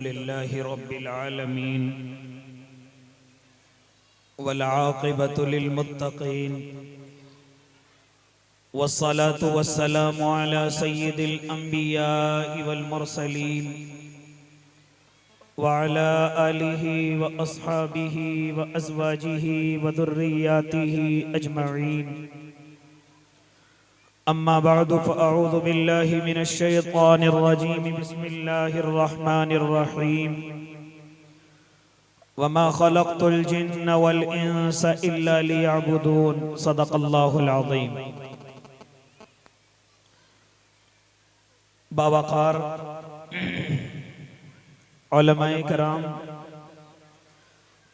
लिल्लाहि रब्बिल आलमीन वल आक़िबतु लिल मुत्तक़ीन वस्सलातु वस्सलामु अला सय्यिदिल अंबियाइ वल मुरसलीन व अला आलिहि व अस्हाबिहि व अज़वाजिहि व दुर्रिय्यातिहि अजमईन। अम्मा बअदु फ़अऊज़ु बिल्लाहि मिनश शैतानिर रजीम। बिस्मिल्लाहिर रहमानिर रहीम। वमा खलक़तुल जिन्न वल इंसा इल्ला लियअबुदून। सदक़ल्लाहुल अज़ीम। बावक़ार उलमाए कराम,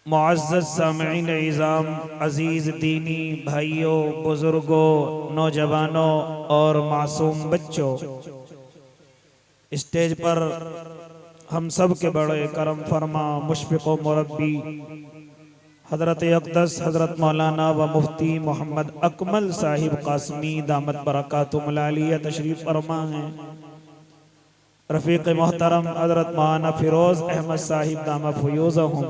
मुअज़्ज़ज़ सामिईन इज़ाम, अज़ीज़ दीनी भाइयों, बुज़ुर्गों, नौजवानों और मासूम बच्चों, स्टेज पर हम सब के बड़े करम फरमा मुशफ़िक़ व मुरब्बी हज़रत अक़दस हज़रत मौलाना व मुफ्ती मोहम्मद अकमल साहिब क़ासिमी दामत बरकातुहुल आलिया तशरीफ़ फरमा हैं। रफ़ीक़ मोहतरम हज़रत मौलाना फ़िरोज़ अहमद साहिब दामत फ़ुयूज़हुम।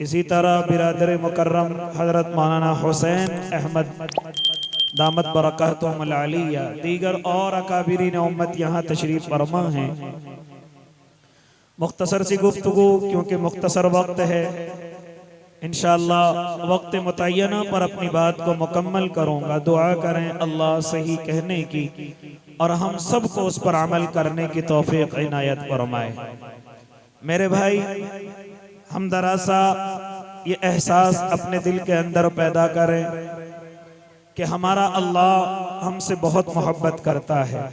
इसी तरह बिरादर मुकर्रम हज़रत मौलाना हुसैन अहमद दामत बरकातुहुल आलिया, दीगर और अकाबिरीन उम्मत यहाँ तशरीफ़ फरमा हैं। मुख्तसर सी गुफ्तगू, क्योंकि मुख्तसर वक्त है, इंशाअल्लाह वक्त मुतय्यना पर अपनी बात को मुकम्मल करूँगा। दुआ करें अल्लाह सही कहने की और हम सब को उस पर अमल करने की तौफीक इनायत फरमाए। मेरे भाई, हम दरासा ये एहसास अपने दिल के अंदर पैदा करें कि हमारा अल्लाह हमसे बहुत मोहब्बत करता है।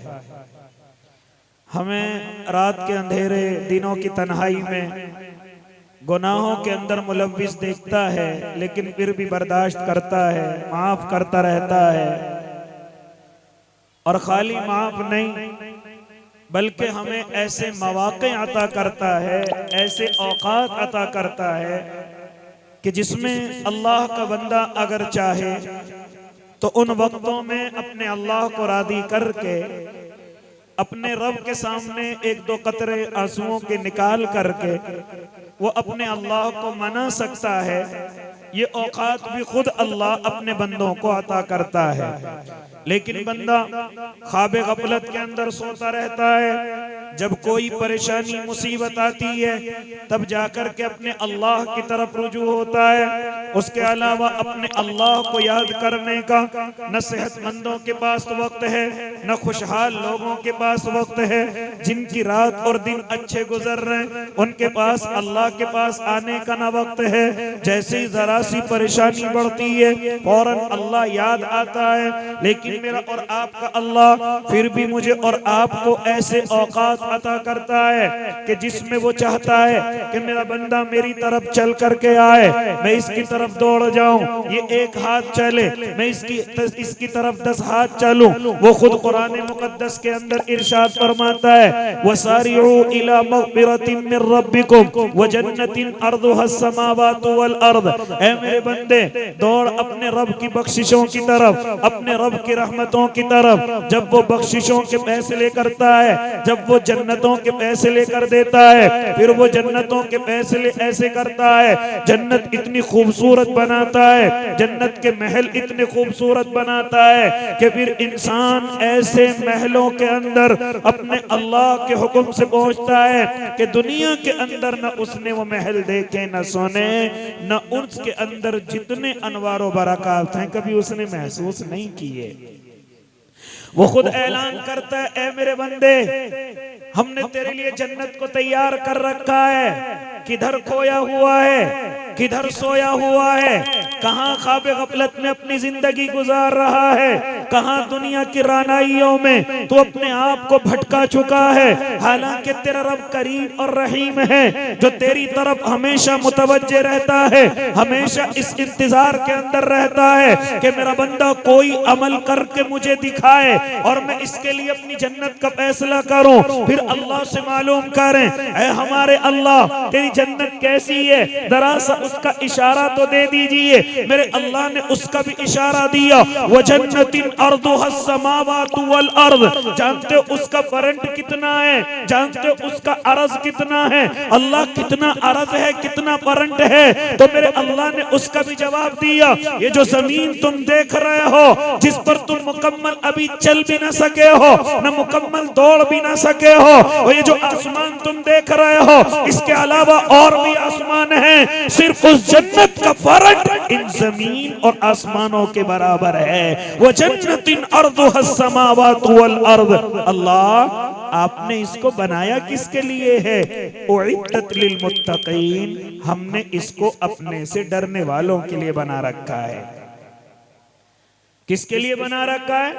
हमें रात के अंधेरे दिनों की तन्हाई में गुनाहों के अंदर मुलव्विस देखता है, लेकिन फिर भी बर्दाश्त करता है, माफ करता रहता है। और खाली माफ नहीं, बल्कि हमें ऐसे मौक़े अता करता है, ऐसे औक़ात अता करता है कि जिसमें अल्लाह का बंदा अगर चाहे तो उन वक्तों में अपने अल्लाह को राज़ी करके अपने रब के सामने एक दो कतरे आंसुओं के निकाल करके वो अपने अल्लाह को मना सकता है। ये औक़ात भी खुद अल्लाह अपने बंदों को अता करता है। लेकिन बंदा ख्वाब गफलत के अंदर सोता रहता है। जब कोई परेशानी मुसीबत आती है तब जाकर के अपने अल्लाह की तरफ रुजू होता है। उसके अलावा अपने अल्लाह को याद करने का न सेहतमंदों के पास वक्त है, न खुशहाल लोगों के पास वक्त है। जिनकी रात और दिन अच्छे गुजर रहे हैं उनके पास अल्लाह के पास आने का न वक्त है। जैसे ही जरा सी परेशानी बढ़ती है फौरन अल्लाह याद आता है। लेकिन मेरा और आपका अल्लाह फिर भी मुझे और आपको ऐसे औक़ात अता करता है कि जिसमें वो चाहता है कि मेरा बंदा मेरी तरफ चल करके आए, मैं इसकी तरफ दौड़ जाऊं। ये एक हाथ चले, मैं इसकी तरफ 10 हाथ चलूं। वो खुद कुरान मुक़द्दस के अंदर इरशाद फरमाता है, वसारिऊ इला मग़फ़िरतिन मिर रब्बिकुम व जन्नतिन अर्दुहस समावातु वल अर्द। ऐ मेरे बंदे, दौड़ अपने रब की बख्शिशों की तरफ, अपने रब की रहमतों की तरफ। जब वो बख्शिशों के फैसले करता है, जब वो जन्नतों के फैसले कर देता है, फिर वो जन्नतों के फैसले ऐसे करता है, जन्नत इतनी खूबसूरत बनाता है, जन्नत के महल इतने खूबसूरत बनाता है कि फिर इंसान ऐसे महलों के अंदर अपने अल्लाह के हुक्म से पहुंचता है कि दुनिया के अंदर न उसने वो महल देखे, न सुने, न उसके अंदर जितने अनवार व बरक़ात हैं कभी उसने महसूस नहीं किए। वो खुद ऐलान करता है, ऐ मेरे बंदे, हमने तेरे लिए जन्नत को तैयार कर रखा है। किधर खोया हुआ है, किधर सोया हुआ है, कहाँ ख्वाब गफलत में अपनी जिंदगी गुजार रहा है, कहाँ दुनिया की रानाइयों में तू अपने आप को भटका चुका है। हालांकि तेरा रब करीम और रहीम है, जो तेरी तरफ हमेशा मुतवज्जे रहता है, हमेशा इस इंतजार के अंदर रहता है कि मेरा बंदा कोई अमल करके मुझे दिखाए और मैं इसके लिए अपनी जन्नत का फैसला करूं। फिर अल्लाह से मालूम करें, ऐ हमारे अल्लाह, तेरी जन्नत कैसी है, जरा सा उसका इशारा तो दे दीजिए। मेरे अल्लाह ने उसका भी इशारा दिया, वजन्नतिन अर्दुहस्समावातु वल अर्द, जानते हो उसका फ्रंट कितना है, जानते हो उसका अर्ज कितना है, अल्लाह कितना अर्ज है कितना फ्रंट है। तो मेरे अल्लाह ने उसका भी जवाब दिया, ये जो जमीन तुम देख रहे हो जिस पर तुम मुकम्मल अभी चल भी ना सके हो, न मुकम्मल दौड़ भी ना सके हो, और ये जो आसमान तुम देख रहे हो इसके अलावा और भी आसमान है, सिर्फ उस जन्नत का फ्रंट इन जमीन और आसमानों के बराबर है। वो जन्नतिन अर्दुहस्समावातु वल अर्द। अल्लाह आपने इसको बनाया किसके लिए है? उइद्दत लिल मुत्तकीन, हमने इसको अपने से डरने वालों के लिए बना रखा है। किसके लिए बना रखा है?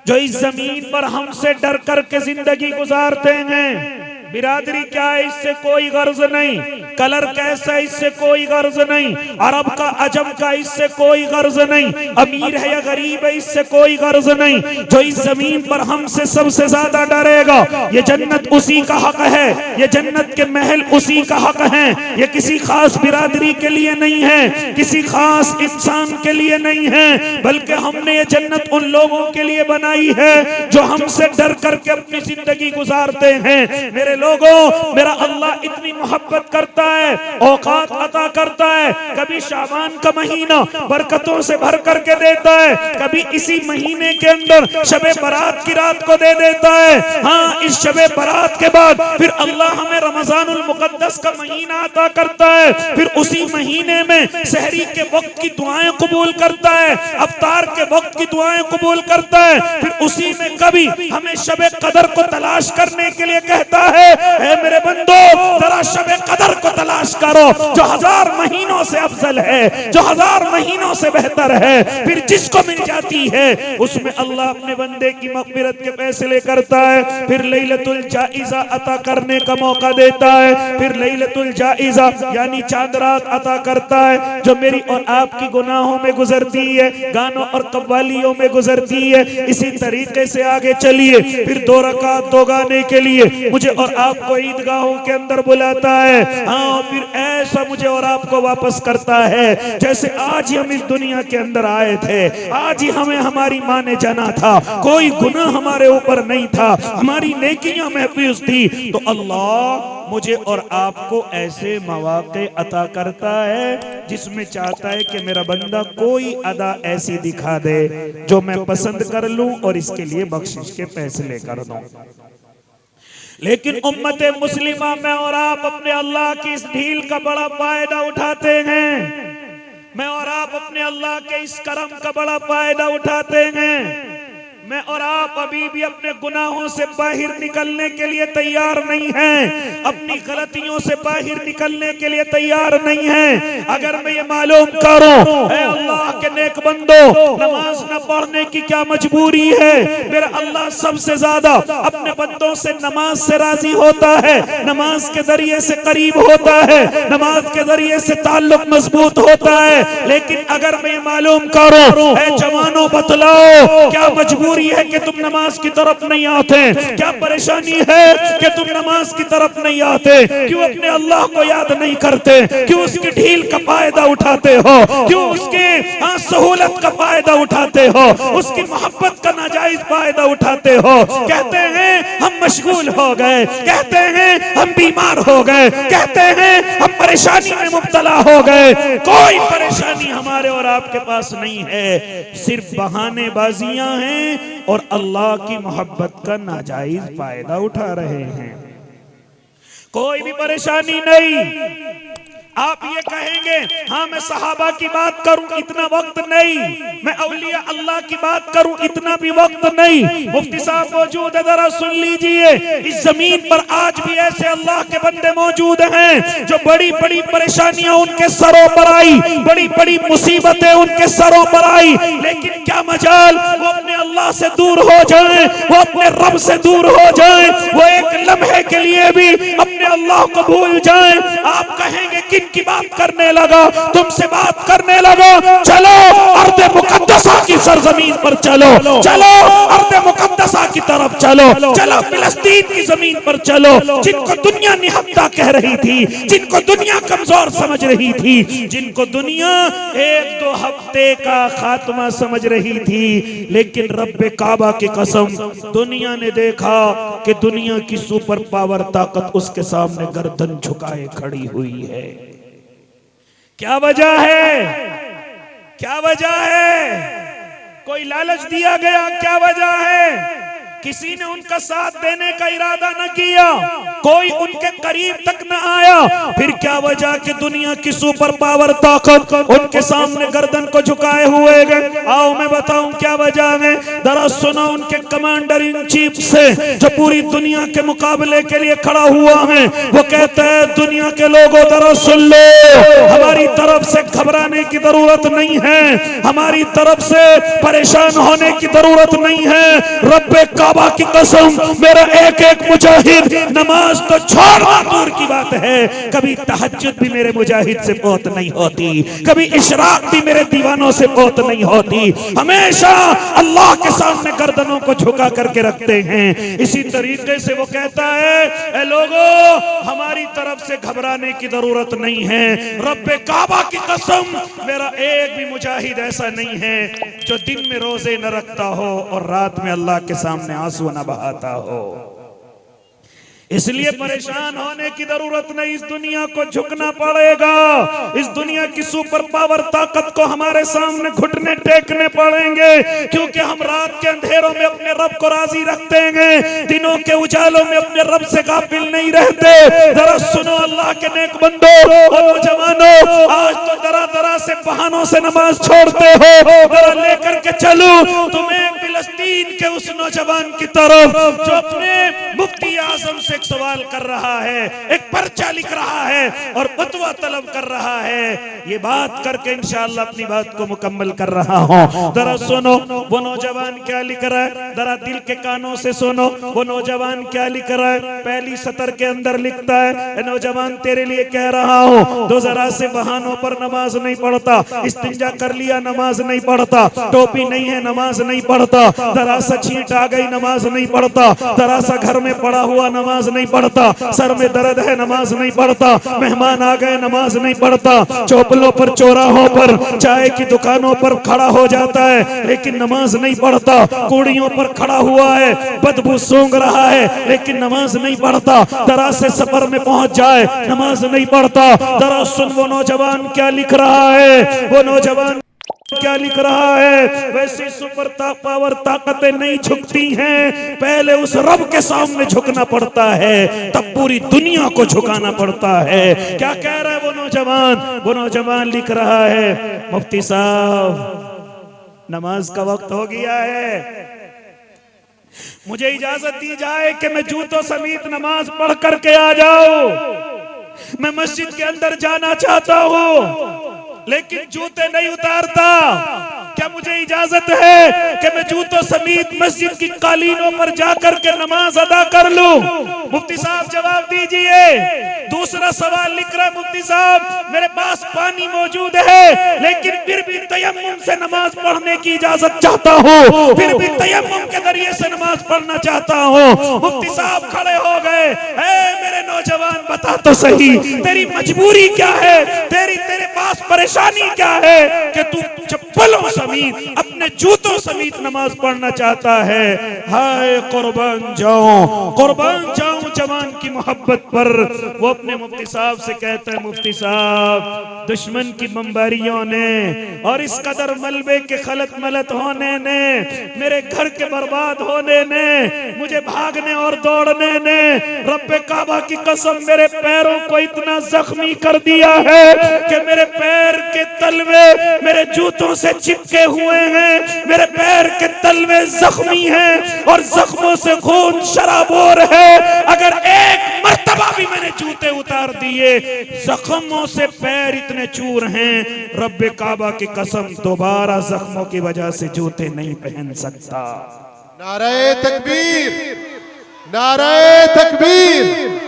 जो इस जमीन पर हमसे डर करके जिंदगी गुजारते हैं। बिरादरी क्या है इससे कोई गर्ज नहीं, कलर कैसा है इससे कोई गर्ज नहीं, अरब का अजम का इससे कोई गर्ज नहीं, अमीर है या गरीब है इससे कोई गर्ज नहीं। जो इस जमीन पर हमसे सबसे ज्यादा डरेगा, ये जन्नत उसी का हक है, ये जन्नत के महल उसी का हक है। ये किसी खास बिरादरी के लिए नहीं है, किसी खास इंसान के लिए नहीं है, बल्कि हमने ये जन्नत उन लोगों के लिए बनाई है जो हमसे डर करके अपनी जिंदगी गुजारते हैं। मेरे लोगों, मेरा अल्लाह इतनी मोहब्बत करता है, औकात अता करता है, कभी शाबान का महीना बरकतों से भर करके देता है, कभी इसी महीने के अंदर शबे बरात की रात को दे देता है। हाँ, इस शबे बरात के बाद फिर अल्लाह हमें रमजानुल मुकद्दस का महीना अता करता है, फिर उसी महीने में सहरी के वक्त की दुआएं कबूल करता है, अफ्तार के वक्त की दुआएं कबूल करता है, फिर उसी में कभी हमें शबे कदर को तलाश करने के लिए कहता है, ऐ मेरे बंदो जरा शबे कदर को तलाश करो जो 1000 महीनों से अफजल है, जो 1000 महीनों से बेहतर है। फिर जिसको मिल जाती है उसमें अल्लाह अपने बंदे की मग़फ़िरत के फैसले करता है, फिर लैलतुल जाइज़ा अता करने का मौका देता है, फिर लैलतुल जाइज़ा यानी चांद रात अता करता है जो मेरी और आपकी गुनाहों में गुजरती है, गानों और कव्वालियों में गुजरती है। इसी तरीके से आगे चलिए, फिर 2 रकात 2 गाने के लिए मुझे और आपको ईदगाहों के अंदर बुलाता है। हाँ, फिर ऐसा मुझे और आपको वापस करता है जैसे आज ही हम इस दुनिया के अंदर आए थे, आज ही हमें हमारी माँ ने जाना था, कोई गुनाह हमारे ऊपर नहीं था, हमारी नेकियां महफूज थी। तो अल्लाह मुझे और आपको ऐसे मौके अता करता है जिसमें चाहता है कि मेरा बंदा कोई अदा ऐसी दिखा दे जो मैं पसंद कर लूं और इसके लिए बख्शिश के फैसले कर दूं। लेकिन उम्मते मुस्लिमा में और आप अपने अल्लाह की इस ढील का बड़ा फायदा उठाते हैं, मैं और आप अपने अल्लाह के इस करम का बड़ा फायदा उठाते हैं। मैं और आप अभी भी अपने गुनाहों से बाहर निकलने के लिए तैयार नहीं हैं, अपनी गलतियों से बाहर निकलने के लिए तैयार नहीं हैं। अगर मैं ये मालूम करूं ऐ अल्लाह के नेक बंदो, नमाज न पढ़ने की क्या मजबूरी है, मेरा अल्लाह सबसे ज्यादा अपने बंदों से नमाज से राजी होता है, नमाज के जरिए से करीब होता है, नमाज के जरिए से ताल्लुक मजबूत होता है। लेकिन अगर मैं ये मालूम करूं ऐ जवानों बतलाओ, क्या मजबूरी है कि तुम नमाज की तरफ नहीं आते, क्या परेशानी है कि तुम नमाज की तरफ नहीं आते, क्यों अपने अल्लाह को याद नहीं करते, क्यों उसकी ढील का फायदा उठाते हो, क्यों उसके सहूलत का फायदा उठाते हो, उसकी मोहब्बत का नाजायज फायदा उठाते हो। कहते हैं हम मशगूल हो गए, कहते हैं हम बीमार हो गए, कहते हैं हम परेशानी में मुब्तला हो गए। कोई परेशानी हमारे और आपके पास नहीं है, सिर्फ बहानेबाजियां हैं और अल्लाह की मोहब्बत का नाजायज फायदा उठा रहे हैं। कोई भी परेशानी नहीं। आप ये कहेंगे हाँ मैं सहाबा की बात करूं इतना वक्त नहीं, मैं औलिया अल्लाह की बात करूं इतना भी वक्त नहीं। मुफ्ती साहब मौजूद है, जरा सुन लीजिए, इस जमीन पर आज भी ऐसे अल्लाह के बंदे मौजूद हैं जो बड़ी बड़ी परेशानियां उनके सरों पर आई, बड़ी बड़ी मुसीबतें उनके सरों पर आई, लेकिन क्या मजाल वो अपने अल्लाह से दूर हो जाए, वो अपने रब से दूर हो जाए, वो एक लम्हे के लिए भी अपने अल्लाह को भूल जाए। आप कहेंगे किन की बात करने लगा, तुमसे बात करने लगा, चलो अर्द मुकद्दसा की सरजमीन पर चलो, चलो अर्द मुकद्दसा की तरफ चलो, चलो फिलिस्तीन की जमीन पर चलो, जिनको दुनिया निहत्ता कह रही थी, जिनको दुनिया कमजोर समझ रही थी, जिनको दुनिया 1-2 हफ्ते का खात्मा समझ रही थी, लेकिन रब्बे काबा की कसम दुनिया ने देखा कि दुनिया की सुपर पावर ताकत उसके सामने गर्दन झुकाए खड़ी हुई है। क्या वजह है? क्या वजह है? कोई लालच दिया गया? क्या वजह है? किसी ने उनका साथ देने का इरादा न किया, कोई उनके करीब तक न आया, फिर क्या वजह कि दुनिया की सुपर पावर ताकत उनके सामने गर्दन को झुकाए हुए गए। आओ मैं बताऊं क्या वजह है। जरा सुनो उनके कमांडर इन चीफ से, जो पूरी दुनिया के मुकाबले के लिए खड़ा हुआ है। वो कहते हैं दुनिया के लोगों जरा सुन लो, हमारी तरफ से घबराने की जरूरत नहीं है, हमारी तरफ से परेशान होने की जरूरत नहीं है। रब्बे काबा की कसम मेरा एक एक मुजाहिद नमाज तो छोड़ना दूर की बात है, कभी तहज्जुद भी मेरे मुजाहिद से बहुत नहीं होती, कभी इशराक भी मेरे दीवानों से बहुत नहीं होती, हमेशा अल्लाह के सामने गर्दनों को झुका करके रखते हैं। इसी तरीके से वो कहता है ए लोगों, हमारी तरफ से घबराने की जरूरत नहीं है। रब्बे काबा की कसम मेरा एक भी मुजाहिद ऐसा नहीं है जो दिन में रोजे न रखता हो और रात में अल्लाह के सामने आंसू न बहाता हो। इसलिए परेशान होने की जरूरत नहीं, इस दुनिया को झुकना पड़ेगा, इस दुनिया की सुपर पावर ताकत को हमारे सामने घुटने टेकने पड़ेंगे, क्योंकि हम रात के अंधेरों में अपने रब को राजी रखते हैं, दिनों के उजालों में अपने रब से गाफिल नहीं रहते। जरा सुनो अल्लाह के नेक बंदो और नौजवानों, आज तो दरा दरा से बहानों से नमाज छोड़ते हो, जरा लेकर के चलूं तुम्हें फिलिस्तीन के उस नौजवान की तरफ जो अपने मुफ्ती आजम से एक सवाल कर रहा है, एक पर्चा लिख रहा है और फतवा तलब कर रहा है। ये बात करके इंशाअल्लाह अपनी बात को मुकम्मल कर रहा हूं। जरा सुनो वो नौजवान क्या लिख रहा है, जरा दिल के कानों से सुनो वो नौजवान क्या लिख रहा है। पहली सतर के अंदर लिखता है, नौजवान तेरे लिए कह रहा हूं, दो जरा से बहानों पर नमाज नहीं पढ़ता, इस्तिंजा कर लिया नमाज नहीं पढ़ता, टोपी नहीं है नमाज नहीं पढ़ता, जरा सा छींट आ गई नमाज नहीं पढ़ता, जरा सा घर में पड़ा हुआ नमाज नहीं पढ़ता, सर में दर्द है नमाज नहीं पढ़ता, मेहमान आ गए नमाज नहीं पढ़ता, चौपलों पर चौराहों पर चाय की दुकानों पर खड़ा हो जाता है लेकिन नमाज नहीं पढ़ता, कूड़ियों पर खड़ा हुआ है बदबू सूंघ रहा है लेकिन नमाज नहीं पढ़ता, जरा से सफर में पहुंच जाए नमाज नहीं पढ़ता। जरा सुन वो नौजवान क्या लिख रहा है, वो नौजवान क्या लिख रहा है। वैसी सुपर पावर ताकतें नहीं झुकती हैं, पहले उस रब के सामने झुकना पड़ता है, तब पूरी दुनिया को झुकाना पड़ता है। क्या कह रहा है वो नौजवान? वो नौजवान लिख रहा है, मुफ्ती साहब नमाज का वक्त हो गया है, मुझे इजाजत दी जाए कि मैं जूतों समेत नमाज पढ़ करके आ जाऊं। मैं मस्जिद के अंदर जाना चाहता हूं लेकिन जूते नहीं उतारता, क्या मुझे इजाजत है कि मैं जूतों समेत मस्जिद की कालीनों पर जाकर के नमाज अदा कर लूं? मुफ्ती साहब जवाब दीजिए। दूसरा सवाल लिख रहा है, मुफ्ती साहब मेरे पास पानी मौजूद है लेकिन फिर भी तयम्मुम से नमाज पढ़ने की इजाजत चाहता हूँ, फिर भी तयम्मुम के जरिए से नमाज पढ़ना चाहता हूँ। मुफ्ती साहब खड़े हो गए, मेरे नौजवान बता तो सही तेरी मजबूरी क्या है, तेरे पास परेशानी क्या है कि तू चप्पलों समेत अपने जूतों समेत नमाज पढ़ना चाहता है। हाय कुर्बान जाऊं जवान की मोहब्बत पर। वो अपने मुफ्ती साहब से कहता है, मुफ्ती साहब दुश्मन की बमबारियों ने और इस कदर मलबे के खलत मलत होने ने, मेरे घर के बर्बाद होने ने, मुझे भागने और दौड़ने ने रब्बे काबा की कसम मेरे पैरों को इतना जख्मी कर दिया है कि मेरे पैर के तलवे मेरे जूतों से चिपके हुए हैं, मेरे पैर के तलवे जख्मी हैं और जख्मों से खून शराबोर है। अगर एक मर्तबा भी मैंने जूते उतार दिए, जख्मों से पैर इतने चूर हैं, रब्बे काबा की कसम दोबारा जख्मों की वजह से जूते नहीं पहन सकता। नारे तकबीर, नारे तकबीर।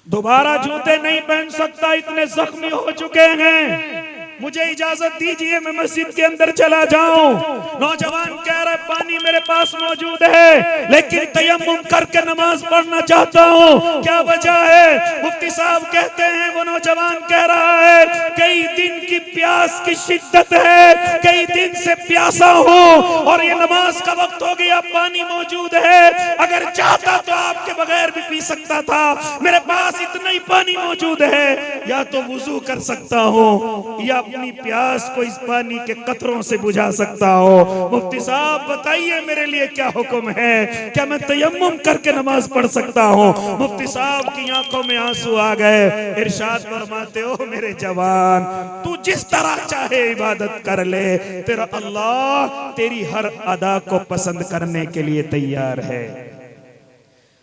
दोबारा जूते नहीं पहन सकता, इतने जख्मी हो चुके हैं। मुझे इजाजत दीजिए मैं मस्जिद के अंदर चला जाऊं। नौजवान कह रहा है पानी मेरे पास मौजूद है लेकिन तयम्मुम करके नमाज पढ़ना चाहता हूं, क्या वजह है? मुफ्ती साहब कहते हैं वो नौजवान कह रहा है कई दिन की प्यास की शिद्दत है, कई दिन से प्यासा हूं और ये नमाज का वक्त हो गया, पानी मौजूद है, अगर चाहता तो आपके बगैर भी पी सकता था, मेरे पास इतना ही पानी मौजूद है, या तो वुजू कर सकता हूं या अपनी प्यास को इस पानी के कतरों से बुझा सकता हूं। मुफ्ती साहब बताइए मेरे लिए क्या हुक्म है, क्या मैं तयम्मुम करके नमाज पढ़ सकता हूं? मुफ्ती साहब की आंखों में आंसू आ गए, इरशाद फरमाते हो मेरे जवान तू जिस तरह चाहे इबादत कर ले, तेरा अल्लाह तेरी हर अदा को पसंद करने के लिए तैयार है।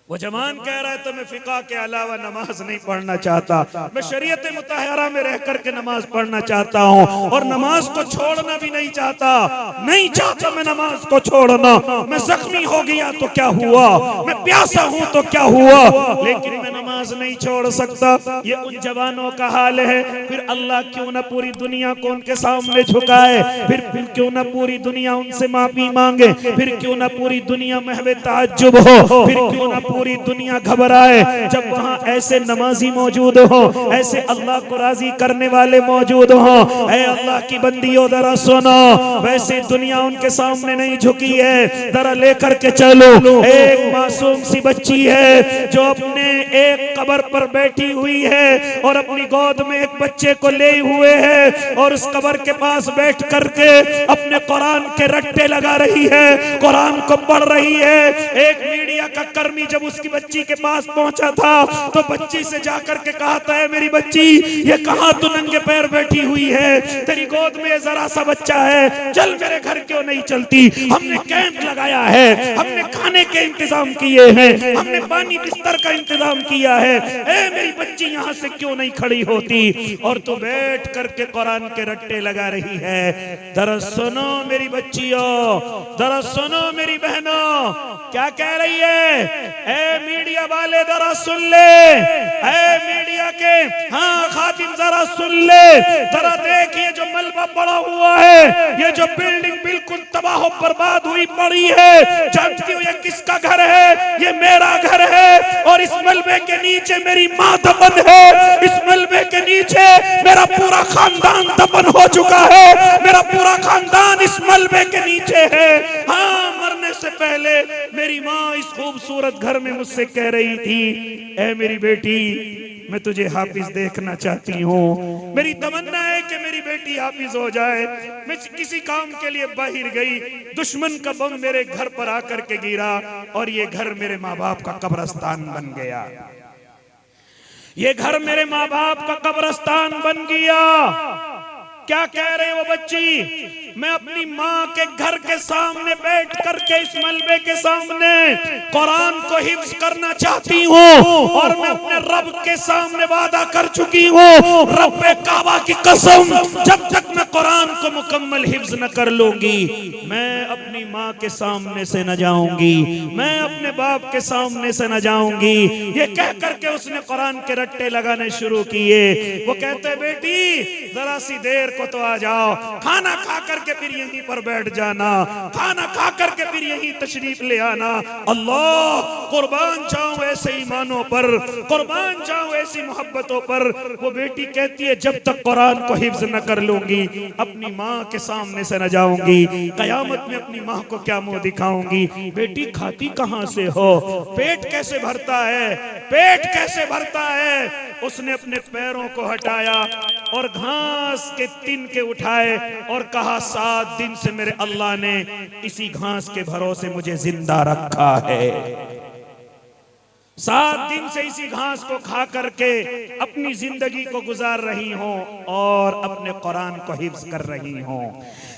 वो जवान कह रहा है तो मैं फिका के अलावा नमाज नहीं पढ़ना चाहता, मैं शरीयत मुतहरा में रह करके नमाज पढ़ना चाहता हूँ और नमाज को छोड़ना भी नहीं चाहता, नहीं चाहता मैं नमाज को छोड़ना। मैं जख्मी हो गया तो क्या हुआ, मैं प्यासा हूँ तो क्या हुआ, लेकिन मैं नमाज नहीं छोड़ सकता। ये उन जवानों का हाल है। फिर अल्लाह क्यों ना पूरी दुनिया को उनके सामने झुकाए, फिर क्यों ना पूरी दुनिया उनसे माफी मांगे, फिर क्यों ना पूरी दुनिया महवे ताज्जुब हो, फिर क्यों ना पूरी दुनिया घबराए जब वहां ऐसे नमाजी मौजूद हो, ऐसे अल्लाह को राजी करने वाले मौजूद हो। ऐ अल्लाह की बंदियों जरा सुनो, वैसे दुनिया उनके सामने नहीं झुकी है, जरा लेकर के चलो। एक मासूम सी बच्ची है जो अपने एक कब्र पर बैठी हुई है और अपनी गोद में एक बच्चे को ले हुए है और उस कब्र के पास बैठ करके अपने कुरान के रट्टे लगा रही है, कुरान को पढ़ रही है। एक मीडिया का कर्मी जब उसकी बच्ची के पास पहुंचा था तो बच्ची से जाकर के कहा था मेरी बच्ची ये कहां तू नंगे पैर बैठी हुई है, तेरी गोद में जरा सा बच्चा है, चल मेरे घर क्यों नहीं चलती, हमने कैंप लगाया है, हमने खाने के इंतजाम किए हैं, हमने पानी बिस्तर का इंतजाम किया है, ए मेरी बच्ची यहाँ से क्यों नहीं खड़ी होती, और तू बैठ करके कुरान के रट्टे लगा रही है। जरा सुनो मेरी बच्चियों, जरा सुनो मेरी बहनों, क्या कह रही है? ए मीडिया वाले जरा सुन ले, ए मीडिया के हाँ खातिम जरा सुन ले, जरा देखिए जो मलबा पड़ा हुआ है, ये जो बिल्डिंग बिल्कुल तबाह बर्बाद हुई पड़ी है, जानती हो ये किसका घर है? ये मेरा घर है और इस मलबे के नीचे मेरी माँ दफन है, इस मलबे के नीचे मेरा पूरा खानदान दफन हो चुका है, मेरा पूरा खानदान इस मलबे के नीचे है। हाँ मरने से पहले मेरी माँ इस खूबसूरत घर में मुझसे कह रही थी ऐ मेरी बेटी मैं तुझे हाफिज देखना चाहती हूँ, मेरी तमन्ना है कि मेरी बेटी हाफिज हो जाए। मैं किसी काम के लिए बाहर गई, दुश्मन का बम मेरे घर पर आकर के गिरा और ये घर मेरे माँ बाप का कब्रिस्तान बन गया, ये घर मेरे माँ बाप का कब्रिस्तान बन गया। क्या कह रहे वो बच्ची? मैं अपनी माँ के घर के सामने बैठ करके इस मलबे के सामने कुरान को हिफ्ज करना चाहती हूँ और मैं अपने रब के सामने वादा कर चुकी हूँ, रब काबा की कसम, जब तक मैं कुरान को मुकम्मल हिफ्ज न कर लूंगी मैं अपनी माँ के सामने से न जाऊंगी, मैं अपने बाप के सामने से न जाऊंगी। ये कह करके उसने कुरान के रट्टे लगाने शुरू किए। वो कहते बेटी जरा सी देर को तो आ जाओ, खाना खा करके फिर यहीं पर बैठ जाना, खाना खा करके फिर यहीं तशरीफ ले आना। अल्लाह कुर्बान जाऊं ऐसे ईमानों पर, कुर्बान जाऊं ऐसी मोहब्बतों पर। वो बेटी कहती है जब तक कुरान को हिफ्ज न कर लूंगी अपनी माँ के सामने से न जाऊंगी, कयामत में अपनी माँ को क्या मुंह दिखाऊंगी। बेटी खाती कहां से हो, पेट कैसे भरता है, पेट कैसे भरता है? उसने अपने पैरों को हटाया और घास के तिनके उठाए और कहा 7 दिन से मेरे अल्लाह ने इसी घास के भरोसे मुझे जिंदा रखा है, 7 दिन से इसी घास को खा करके अपनी जिंदगी को गुजार रही हूं और अपने कुरान को हिफ्ज कर रही हूं।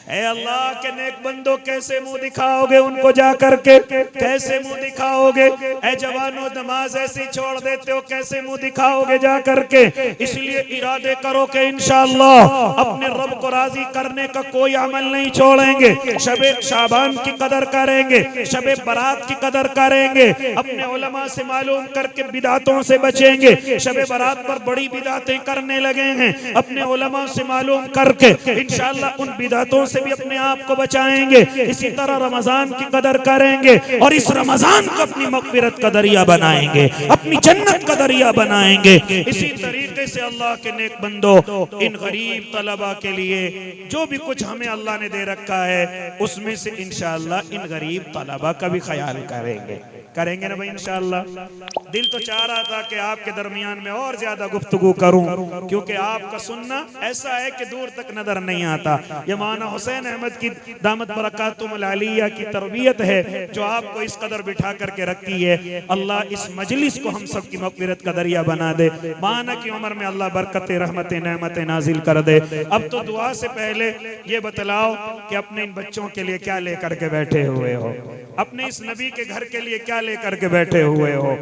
ऐ अल्लाह के नेक बंदो कैसे मुंह दिखाओगे उनको जा करके, कैसे मुंह दिखाओगे? ऐ जवानों नमाज ऐसी छोड़ देते हो, कैसे मुंह दिखाओगे जा करके? इसलिए इरादे करो कि इंशाअल्लाह अपने रब को राजी करने का कोई अमल नहीं छोड़ेंगे। शबे शाबान की कदर करेंगे, शबे बारात की कदर करेंगे, अपने उलमा से मालूम करके बिदातों से बचेंगे। शबे बारात पर बड़ी बिदातें करने लगे हैं, अपने उलमा से मालूम करके इंशाअल्लाह उन बिदातों से भी अपने आप को बचाएंगे। इसी तरह रमजान की कदर करेंगे और इस रमजान को अपनी मग़फ़िरत का दरिया बनाएंगे, अपनी जन्नत का दरिया बनाएंगे। इसी तरीके से अल्लाह के नेक बंदो इन गरीब तलबा के लिए जो भी कुछ हमें अल्लाह ने दे रखा है उसमें से इंशाअल्लाह इन गरीब तलबा का भी ख्याल करेंगे ना भाई इंशाअल्लाह। दिल तो चाह रहा था कि आपके दरमियान में और ज्यादा गुफ्तगू करूं, क्योंकि आपका सुनना ऐसा है कि दूर तक नजर नहीं आता। ये मौलाना हुसैन अहमद की दामत बरकातुहुल आलिया की तरबियत है जो आपको इस कदर बिठा करके रखती है। अल्लाह इस मजलिस को हम सब की मग़फ़िरत का दरिया बना दे, माना की उम्र में अल्लाह बरकत रहमत नेमत नाजिल कर दे। अब तो दुआ से पहले ये बतलाओ कि अपने इन बच्चों के लिए क्या लेकर के बैठे हुए हो, अपने इस नबी के घर के लिए क्या लेकर के बैठे हुए हो?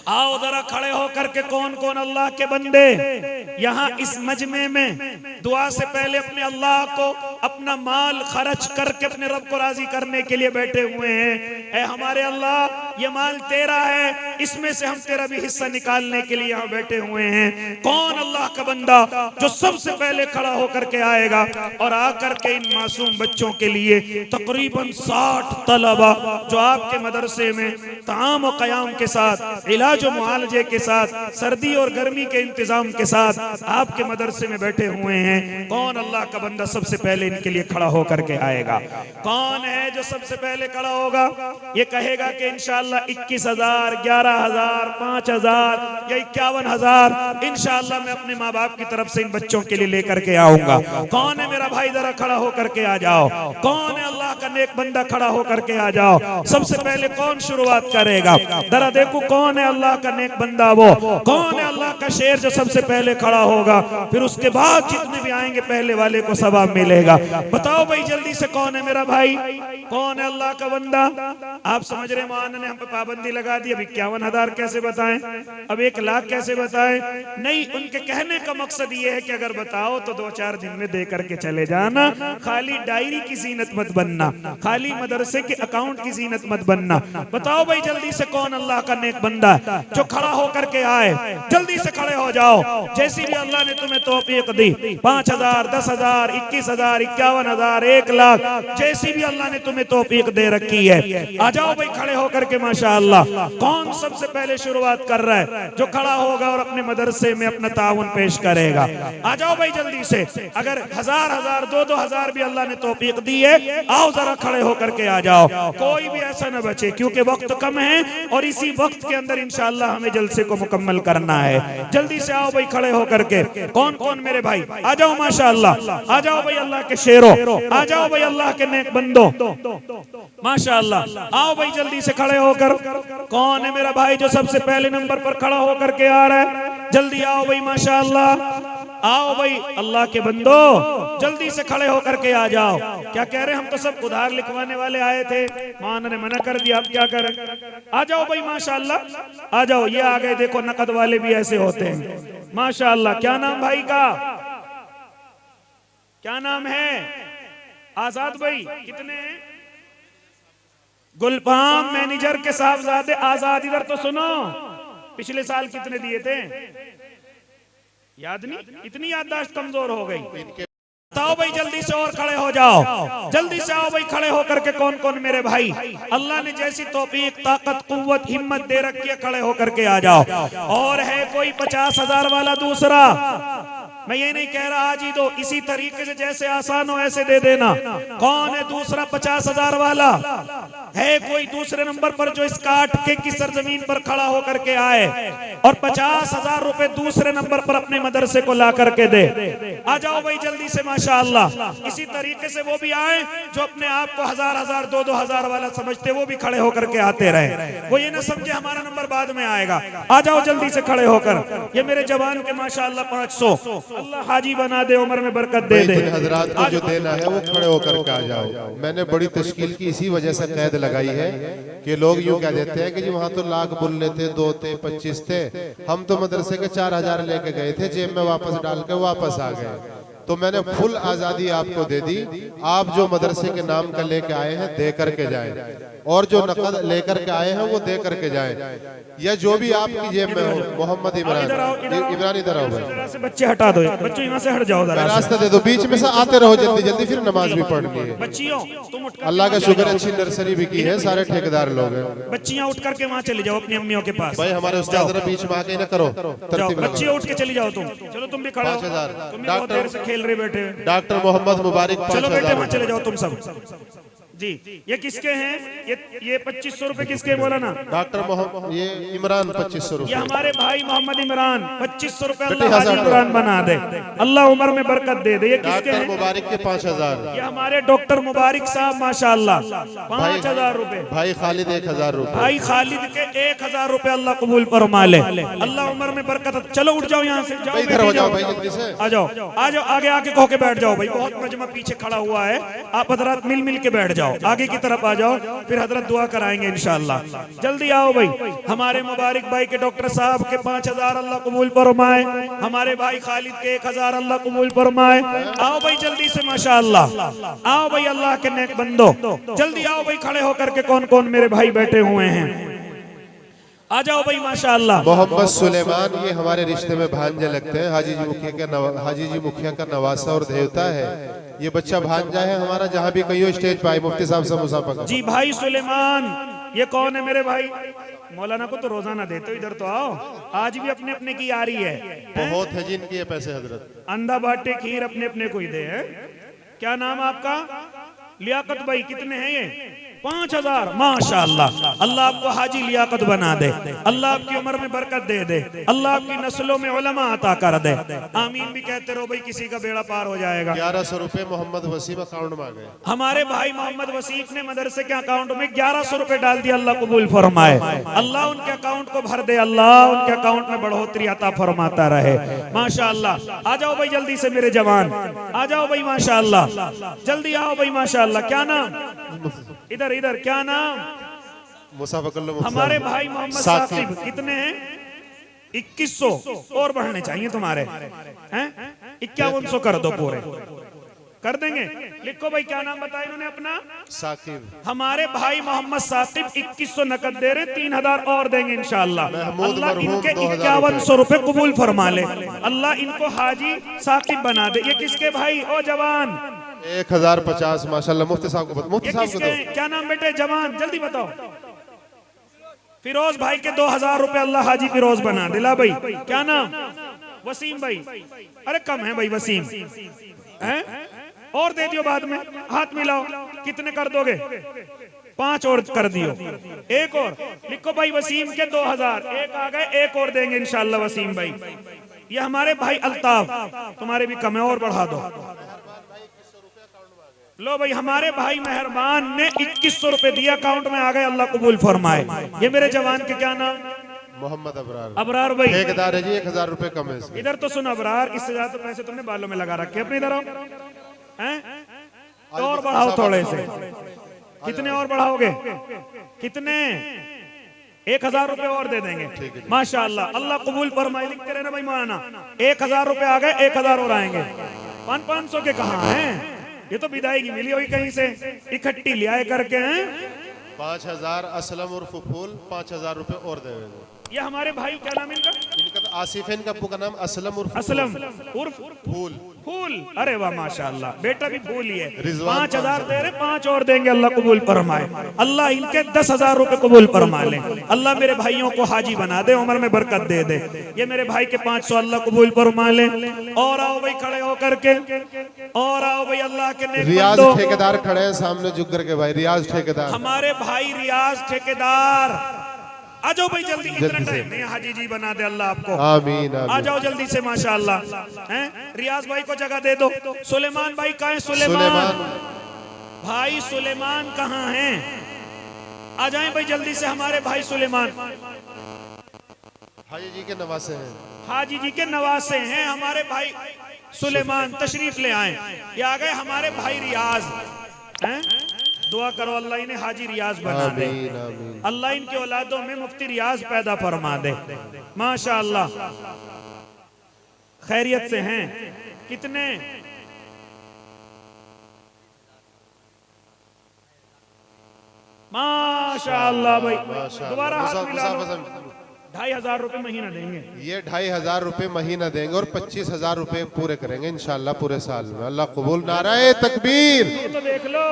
आओ जरा खड़े होकर के कौन कौन अल्लाह के बंदे यहाँ इस मजमे में दुआ से पहले अपने अल्लाह को अपना माल खर्च करके अपने रब को राजी करने के लिए बैठे हुए हैं। ऐ हमारे अल्लाह ये माल तेरा है, इसमें से हम तेरा भी हिस्सा निकालने के लिए यहाँ बैठे हुए हैं। कौन अल्लाह का बंदा जो सबसे पहले खड़ा होकर के आएगा और आकर के इन मासूम बच्चों के लिए तकरीबन 60 तलबा जो आपके मदरसे में ताम और क़याम के साथ, इलाज और मुआलजे के साथ, सर्दी और गर्मी के इंतजाम के साथ आपके मदरसे में बैठे हुए हैं, कौन अल्लाह का बंदा सबसे पहले इनके लिए खड़ा होकर के आएगा? कौन है जो सबसे पहले खड़ा होगा? ये कहेगा कि इंशाअल्लाह 21,000, 11,000, 5,000 या 51,000 इंशाअल्लाह मैं अपने माँ बाप की तरफ से इन बच्चों के लिए लेकर के आऊंगा। कौन है मेरा भाई? जरा खड़ा होकर के आ जाओ। कौन है अल्लाह का नेक बंदा? खड़ा होकर के आ जाओ। सबसे पहले कौन शुरुआत करेगा? जरा देखो कौन है अल्लाह का नेक बंदा, वो कौन है अल्लाह का शेर जो सबसे पहले खड़ा होगा? फिर उसके बाद जितने भी आएंगे पहले वाले को सवाब मिलेगा। बताओ भाई जल्दी से कौन है मेरा भाई? कौन है अल्लाह का बंदा? आप समझ रहे मौलाना ने हम पे पाबंदी लगा दी, अब 51,000 कैसे बताएं, अब 1,00,000 कैसे बताएं? नहीं, उनके कहने का मकसद ये है कि अगर बताओ तो 2-4 दिन में दे करके चले जाना, खाली डायरी की जीनत मत बनना, खाली मदरसे के अकाउंट की जीनत मत बनना। बताओ भाई जल्दी से कौन अल्लाह का नेक बंदा जो खड़ा होकर के आए? जल्दी से खड़े हो जाओ। जैसी भी अल्लाह ने तुम्हें तौफीक दी, 5,000, 10,000, 21,000, 51,000, 1,00,000, जैसी भी अल्लाह ने तुम्हें तौफीक दे रखी है, आ जाओ भाई खड़े होकर के। माशाअल्लाह, कौन सबसे पहले शुरुआत कर रहा है जो खड़ा होगा और अपने मदरसे में अपना ताउन पेश करेगा? आ जाओ भाई जल्दी से। अगर 1,000, 2,000 भी अल्लाह ने तौफीक दी है, आओ जरा खड़े होकर के आ जाओ। कोई भी ऐसा न बचे क्योंकि वक्त कम है और इसी वक्त के अंदर इंशाअल्लाह हमें जलसे को मुकम्मल करना है। जल्दी से आओ भाई खड़े होकर के। कौन कौन मेरे भाई? आ जाओ माशाअल्लाह, आ जाओ भाई अल्लाह के शेरों, आ जाओ भाई अल्लाह के नेक बंदो माशाअल्लाह। आओ भाई जल्दी से खड़े होकर। कौन है मेरा भाई जो सबसे पहले नंबर पर खड़ा होकर के आ रहा है? जल्दी आओ भाई माशाअल्लाह। आओ भाई अल्लाह के बंदो जल्दी से खड़े होकर के आ जाओ। क्या कह रहे हैं? हम तो सब उधार लिखवाने वाले आए थे, मौलाना ने मना कर दिया, अब क्या करें? आ जाओ भाई माशाअल्लाह, आ जाओ। ये आ गए, देखो नकद वाले भी ऐसे होते हैं माशाअल्लाह। क्या नाम भाई का? क्या नाम है? आजाद भाई। कितने? गुलफाम मैनेजर के साहबजादे आजाद। इधर तो सुनो, पिछले साल कितने दिए थे? याद नहीं? इतनी याददाश्त कमजोर हो गई। बताओ भाई जल्दी से और खड़े हो जाओ। जल्दी से आओ भाई खड़े होकर के। कौन कौन मेरे भाई अल्लाह ने जैसी तौफीक, ताकत, कुव्वत, हिम्मत दे रखी है, खड़े होकर के आ जाओ। और है कोई 50,000 वाला दूसरा? मैं ये नहीं कह रहा आज ही दो, इसी तरीके से जैसे आसान हो ऐसे दे देना। कौन है दूसरा 50,000 वाला? है कोई दूसरे नंबर पर जो इस काट के की सरजमीन पर खड़ा होकर के आए और 50,000 रुपए दूसरे नंबर पर अपने मदरसे को ला करके दे? आ जाओ भाई जल्दी से माशाअल्लाह। इसी तरीके से वो भी आए जो अपने आप को 1,000, 2,000 वाला समझते, वो भी खड़े होकर के आते रहे। वो ये ना समझे हमारा नंबर बाद में आएगा। आ जाओ जल्दी से खड़े होकर। ये मेरे जवान के माशाअल्लाह 500 अल्लाह हाजी बना दे, उम्र में बरकत दे दे। हजरात को जो देना है वो खड़े होकर के आ जाओ। मैंने बड़ी तश्कील की इसी वजह से कैद लगाई है कि लोग यूं कह देते हैं कि जी वहाँ तो लाख बुल्ले थे, 2 थे, 25 थे, हम तो मदरसे के 4000 लेके गए थे, जेब में वापस डाल के वापस आ गए। तो मैंने फुल आजादी आपको दे दी, आप जो मदरसे के नाम का लेके आए हैं दे करके जाएं, और जो नकद लेकर के आए हैं वो दे करके जाएं, या जो भी आपकी जेब में हो। मोहम्मद इमरान, इमरान इधर आओ भाई, जरा से बच्चे हटा दो, बच्चों यहाँ से हट जाओ, जरा रास्ता दे दो, बीच में से आते रहो जल्दी जल्दी, फिर नमाज भी पढ़नी है। बच्चियों तुम उठ अल्लाह का शुक्र, अच्छी नर्सरी भी की है, सारे ठेकेदार लोग हैं। बच्चियाँ उठ करके वहाँ चले जाओ अपनी अम्मियों के पास। भाई हमारे उस्ताद जरा बीच में आके ना करो, तरतीब लगाओ। बच्चियाँ उठ के चली जाओ तुम, चलो तुम भी खड़े हो, 5000 तुम भी बहुत देर से खेल रहे बैठे। डॉक्टर मोहम्मद मुबारक, चलो बेटे 5000 वहाँ चले जाओ तुम सब जी। ये किसके हैं? ये 2500 रुपए किसके बोला ना? डॉक्टर मोहम्मद, ये इमरान 2500 ये रुपए। हमारे भाई मोहम्मद इमरान 2500 रुपए अल्लाह हाजी इमरान बना दे, अल्लाह उम्र में बरकत दे दे। ये किसके डॉक्टर हैं? मुबारक के 5000। ये हमारे डॉक्टर मुबारक साहब माशाअल्लाह 5000 रुपए। भाई खालिद 1000 रुपए। भाई खालिद के 1000 रुपए अल्लाह कबूल फरमा ले, अल्लाह उम्र में बरकत। चलो उठ जाओ यहाँ से, जाओ भाई इधर हो जाओ भाई जल्दी से, आ जाओ आ जाओ, आगे आके कहो के बैठ जाओ भाई, बहुत मजमा पीछे खड़ा हुआ है, आप हजरत मिल मिल के बैठ जाओ, आगे की तरफ आ जाओ, फिर हजरत दुआ कराएंगे इंशाअल्लाह। जल्दी आओ भाई, हमारे मुबारक भाई के डॉक्टर साहब के 5000 अल्लाह कबूल फरमाए, हमारे भाई खालिद के 1000 अल्लाह कबूल फरमाए। आओ भाई जल्दी से माशाअल्लाह, आओ भाई अल्लाह के नेक बंदो, जल्दी आओ भाई, खड़े होकर के कौन कौन मेरे भाई बैठे हुए हैं, आ जाओ भाई माशाअल्लाह। मोहम्मद सुलेमान, ये हमारे रिश्ते में भांजे लगते हैं, हाजी जी मुखिया का नवासा और देवता है। ये बच्चा भांजा है हमारा, जहाँ भी कहीं स्टेज पे आए मुफ्ती साहब से मुसाफा करो। जी भाई सुलेमान, ये कौन है मेरे भाई? मौलाना को तो रोजाना देते हो, इधर तो आओ, आज भी अपने अपने की आ रही है। बहुत है जिनकी ये पैसे हजरत, अंधा बाटे खीर अपने अपने को ही दे है। क्या नाम आपका? लियाकत भाई, कितने हैं ये? 5000 माशाअल्लाह, अल्लाह आपको हाजी लियाकत बना दे, अल्लाह आपकी उम्र में बरकत दे दे, अल्लाह आपकी नस्लों में उलमा अता कर दे। आमीन भी कहते रहो भाई, किसी का बेड़ा पार हो जाएगा। 1100 रुपए मोहम्मद वसीम अकाउंट में आ गए। हमारे भाई मोहम्मद वसीफ ने मदरसे के अकाउंट में 1100 रुपए डाल दिया, अल्लाह कबूल फरमाए, अल्लाह उनके अकाउंट को भर दे, अल्लाह उनके अकाउंट में बढ़ोतरी अता फरमाता रहे माशाअल्लाह। आ जाओ भाई जल्दी से मेरे जवान, आ जाओ भाई माशाअल्लाह, जल्दी आओ भाई माशाअल्लाह। क्या नाम? इधर इधर, क्या नाम? मुसाफा कर लो। हमारे भाई मोहम्मद साकिब, कितने हैं? 2100, और बढ़ने चाहिए तुम्हारे हैं, 5100 कर दो, पूरे कर देंगे। लिखो भाई, क्या नाम बताया इन्होंने अपना? साकिब। हमारे भाई मोहम्मद साकिब 2100 नकद दे रहे, 3000 और देंगे इंशाअल्लाह। अल्लाह इनके 5100 रुपए कबूल फरमा ले, अल्लाह इनको हाजी साकिब बना दे। ये किसके भाई? ओ जवान, 1050 माशाल्लाह। मुफ्ती साहब को, मुफ्ती साहब को दो। क्या नाम बेटे? जवान, जल्दी बताओ। फिरोज भाई के 2000 रुपए अल्लाह हाजी फिरोज बना दिला भाई। क्या नाम? वसीम भाई। अरे कम है भाई वसीम, हैं? और दे दियो बाद में, हाथ मिलाओ। कितने कर दोगे? 5 और कर दियो, एक और लिखो भाई। वसीम के 2000, एक आ गए, एक और देंगे इंशाअल्लाह वसीम भाई। ये हमारे भाई अल्ताफ, तुम्हारे भी कम है, और बढ़ा दो। लो भाई, हमारे भाई मेहरबान ने 2100 रुपए दिया, अकाउंट में आ गए, अल्लाह कबूल फरमाए। ये मेरे जवान के क्या नाम? मोहम्मद अबरार। अबरार भाई ठेकेदार है जी, 1000 रुपए कम है इसके। इधर तो सुन अबरार, इससे ज्यादा पैसे तुमने बालों में लगा रखे, अपने इधर आओ, हैं? और बढ़ाओ थोड़े से। कितने और बढ़ाओगे? कितने? 1000 रुपए और दे देंगे माशाअल्लाह, अल्लाह कबूल फरमाए। लिखते रहना भाई मौलाना, 1000 रुपए आ गए, 1000 और आएंगे। 500 के कहाँ हैं? ये तो विदाई मिली हुई कहीं से इकट्ठी ले आए करके हैं। 5000 असलम उर्फ फूल, 5000 रुपए और दे देंगे। ये हमारे भाई, क्या नाम इनका? इनका तो आसिफ है, इनका अब्बू का नाम असलम उर्फ फूल। फूल, अरे वाह माशाअल्लाह, बेटा भी फूल ही है। रिजवान 5000 दे रहे, 5 और देंगे, अल्लाह कबूल फरमाए। अल्लाह इनके 10,000 रुपए कबूल फरमा ले, अल्लाह मेरे भाइयों को हाजी बना दे, उम्र में बरकत दे दे। ये मेरे भाई के 500 अल्लाह कबूल फरमा ले। और आओ भाई खड़े होकर के, और आओ भाई अल्लाह के नेक रियाज बंदो। ठेकेदार खड़े हैं सामने झुक करके भाई, रियाज ठेकेदार। हमारे भाई रियाज ठेकेदार, आ जाओ भाई जल्दी, इतना टाइम नहीं, हाजी जी बना दे अल्लाह आपको। आमीन आ जाओ जल्दी से माशाअल्लाह, हैं? रियाज भाई को जगह दे दो। सुलेमान भाई कहाँ है? सुलेमान भाई, सुलेमान कहाँ हैं? आ जाएं भाई जल्दी से हमारे भाई सुलेमान। हाजी जी के नवासे हैं। हाजी जी के नवासे हैं हमारे भाई सुलेमान, तशरीफ ले आए। ये आ गए हमारे भाई रियाज हैं। दुआ करो अल्लाह इन्हें हाजी रियाज बना दे, आमीन आमीन। अल्लाह इनके औलादों में मुफ्ती रियाज पैदा फरमा दे। माशाअल्लाह खैरियत से हैं। कितने माशाअल्लाह भाई, दोबारा हाथ मिला लो। 2,500 रुपए महीना देंगे। ये 2,500 रुपए महीना देंगे और 25,000 रुपए पूरे करेंगे इंशाल्लाह पूरे साल में। अल्लाह कबूल। नाराए तकबीर। तो देख लो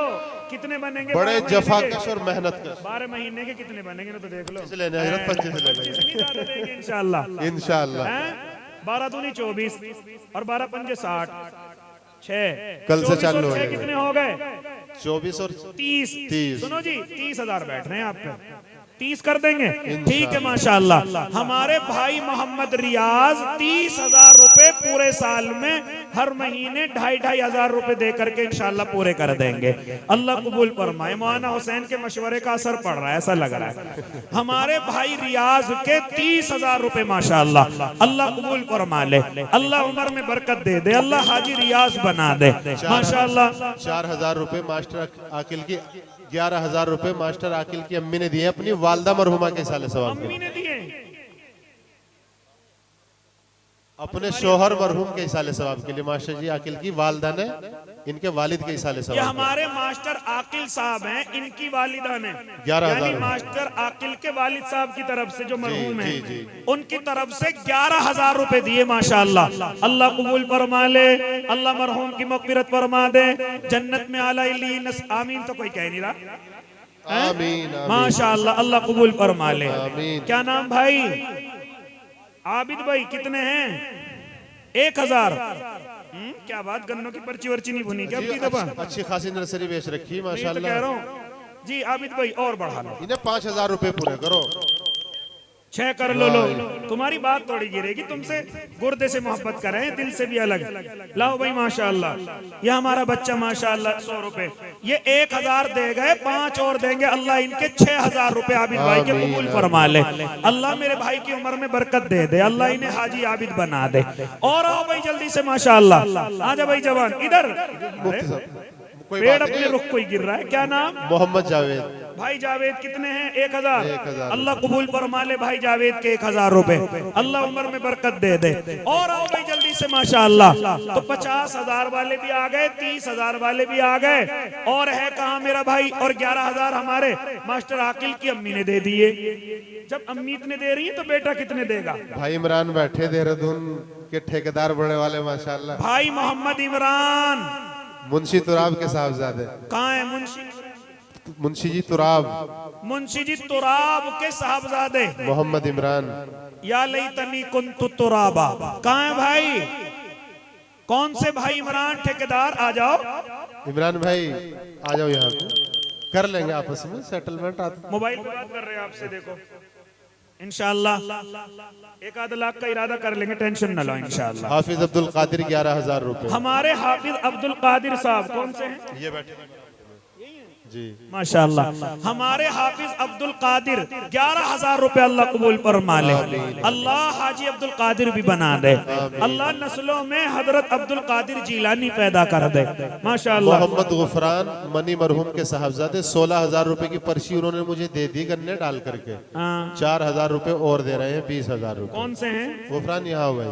कितने बनेंगे। बड़े जफाकश और मेहनत कर 12 महीने के कितने बनेंगे तो देख लो। लेने हजरत 25 ले लेंगे इंशाल्लाह इंशाल्लाह। 12 दूनी 24 और 12 पंजे 60, 6 कल से चालू हो छह जाएगा। कितने हो गए? 24 और 30। सुनो जी 30,000 बैठ रहे हैं आप पे, 30 कर देंगे। ठीक है माशाअल्लाह। हमारे भाई मोहम्मद रियाज 30,000 रुपए पूरे साल में हर महीने 2,500 रुपए दे करके इंशाअल्लाह पूरे कर देंगे। अल्लाह कबूल फरमाए। मौलाना हुसैन के मशवरे का असर पड़ रहा है ऐसा लग रहा है। हमारे भाई रियाज के 30,000 रुपए माशाअल्लाह। अल्लाह कबूल फरमा ले, अल्लाह उम्र में बरकत दे दे, अल्लाह हाजी रियाज बना दे माशाअल्लाह। 4,000 रुपए मास्टर आकिल की, 11,000 रुपए मास्टर आकिल की अम्मी ने दिए अपनी वालदा मरहुमा के साले सवाब अम्मी ने दिए, अपने शोहर मरहूम के साले सवाब के लिए। मास्टर जी आकिल की वालदा ने इनके वालिद के साले ये सवाब। हमारे मास्टर आकिल साहब हैं, इनकी वालिदा ने 11,000 यानी मास्टर आकिल के वालिद साहब की तरफ से जो मरहूम जी, है जी। उनकी तरफ से 11,000 रुपए दिए माशाअल्लाह। अल्लाह कबूल फरमा ले, अल्लाह मरहूम की मग़फ़िरत फरमा दे, जन्नत में आला इल्लीन। आमीन तो कोई कह नहीं रहा। आमीन माशाअल्लाह अल्लाह कबूल फरमा ले। आमीन। क्या नाम भाई? आबिद भाई कितने हैं? 1,000। क्या बात, गन्नों की पर्ची वर्ची नहीं भुनी क्या अब की दफा? अच्छी खासी नर्सरी बेच रखी है मैं तो कह माशाल्लाह। रहा हूँ जी आबिद भाई और बढ़ा लो। इन्हें 5,000 रुपए पूरे करो। 6 कर लो। तुम्हारी बात थोड़ी गिरेगी, तुमसे गुर्दे से मोहब्बत कर रहे हैं, दिल से भी अलग। लाओ भाई माशाअल्लाह। ये हमारा बच्चा माशाअल्लाह 100 रुपए, ये 1,000 दे गए, 5 और देंगे। अल्लाह इनके 6,000 रुपए आबिद भाई के कबूल फरमा ले। अल्लाह मेरे भाई की उम्र में बरकत दे दे, अल्लाह इन्हें हाजी आबिद बना दे। और आओ भाई जल्दी से माशाअल्लाह। आजा भाई जवान इधर। पेड़ अपने रुख को ही गिर रहा है। क्या नाम? मोहम्मद जावेद। भाई जावेद कितने हैं? 1,000। 1,000। अल्लाह कबूल फरमा ले भाई जावेद के 1,000 रुपए, अल्लाह उम्र में बरकत दे दे। और आओ भाई जल्दी से माशाअल्लाह। तो 50,000 वाले भी आ गए, 30,000 वाले भी आ गए। और है कहाँ मेरा भाई? और 11,000 हमारे मास्टर आकिल की अम्मी ने दे दिए। जब अम्मी इतने दे रही है तो बेटा कितने देगा? भाई इमरान बैठे देहरादून के ठेकेदार बड़े वाले माशाल्लाह। भाई मोहम्मद इमरान मुंशी तुराब के साहबजादे। कहाँ है? मुंशी जी तुराब, मुंशी जी तुराब के साहबजादे मोहम्मद इमरान। या लैतनी कुन्तु तुराबा। कहाँ है भाई? कौन से भाई? इमरान ठेकेदार आ जाओ। इमरान भाई आ जाओ यहाँ पे, कर लेंगे आपस में सेटलमेंट। मोबाइल पे बात कर रहे हैं आपसे, देखो इंशाअल्लाह 1 लाख का इरादा कर लेंगे, टेंशन न लो इंशाअल्लाह। हाफिज अब्दुल कादिर 11,000 रुपए। हमारे हाफिज अब्दुल कादिर साहब कौन से हैं? ये बैठे जी माशाअल्लाह। हमारे हाफिज अब्दुल कादिर 11,000 रुपए अल्लाह कबूल फरमा ले। अल्लाह हाजी अब्दुल कादिर भी बना दे। अल्लाह नस्लों में हजरत अब्दुल कादिर जीलानी पैदा कर दे माशाअल्लाह। मोहम्मद गुफरान मनी मरहूम के साहबजादे 16,000 रुपए की पर्ची उन्होंने मुझे दे दी गन्ने डाल करके। 4,000 रुपए और दे रहे हैं, 20,000 रुपए। कौन से हैं? गुफरान यहाँ हो गए।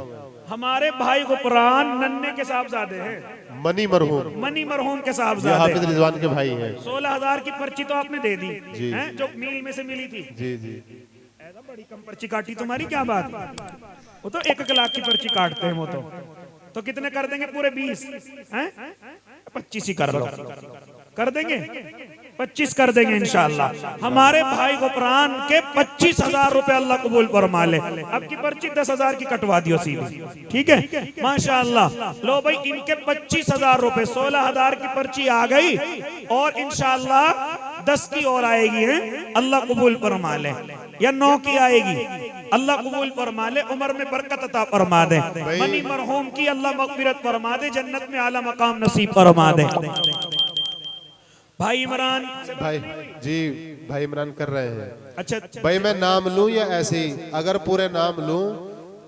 हमारे भाई गुफरान नन्ने के साहबजादे हैं, मनी मरहूम। मनी मरहूम के ये साहबजादे। हाफिज रिजवान के भाई हैं। 16,000 की पर्ची तो आपने दे दी जी। हैं, जो मील में से मिली थी। जी जी। ऐसा बड़ी कम पर्ची काटी तुम्हारी, क्या बात? वो तो 1 लाख की पर्ची काटते हैं वो तो कितने कर देंगे? पूरे 20 हैं? 25 ही कर लो, कर देंगे 25 कर देंगे इंशाअल्लाह। हमारे भाई गुफरान के 25,000 रुपए अल्लाह कबूल फरमा ले। अब की पर्ची 10,000 की कटवा दियो सीधी, ठीक है माशाअल्लाह। लो भाई इनके 25,000 रुपए, 16,000 की पर्ची आ गई और इंशाअल्लाह 10 की और आएगी है, अल्लाह कबूल फरमा ले। या 9 की आएगी, अल्लाह कबूल फरमा ले, उम्र में बरकत अता फरमा दे। मनी मरहूम की अल्लाह मग़फ़िरत फरमा दे, जन्नत में आला मकाम नसीब फरमा दे। भाई इमरान भाई जी, भाई इमरान कर रहे हैं। अच्छा भाई मैं नाम लूं या ऐसे ही? अगर पूरे नाम लूं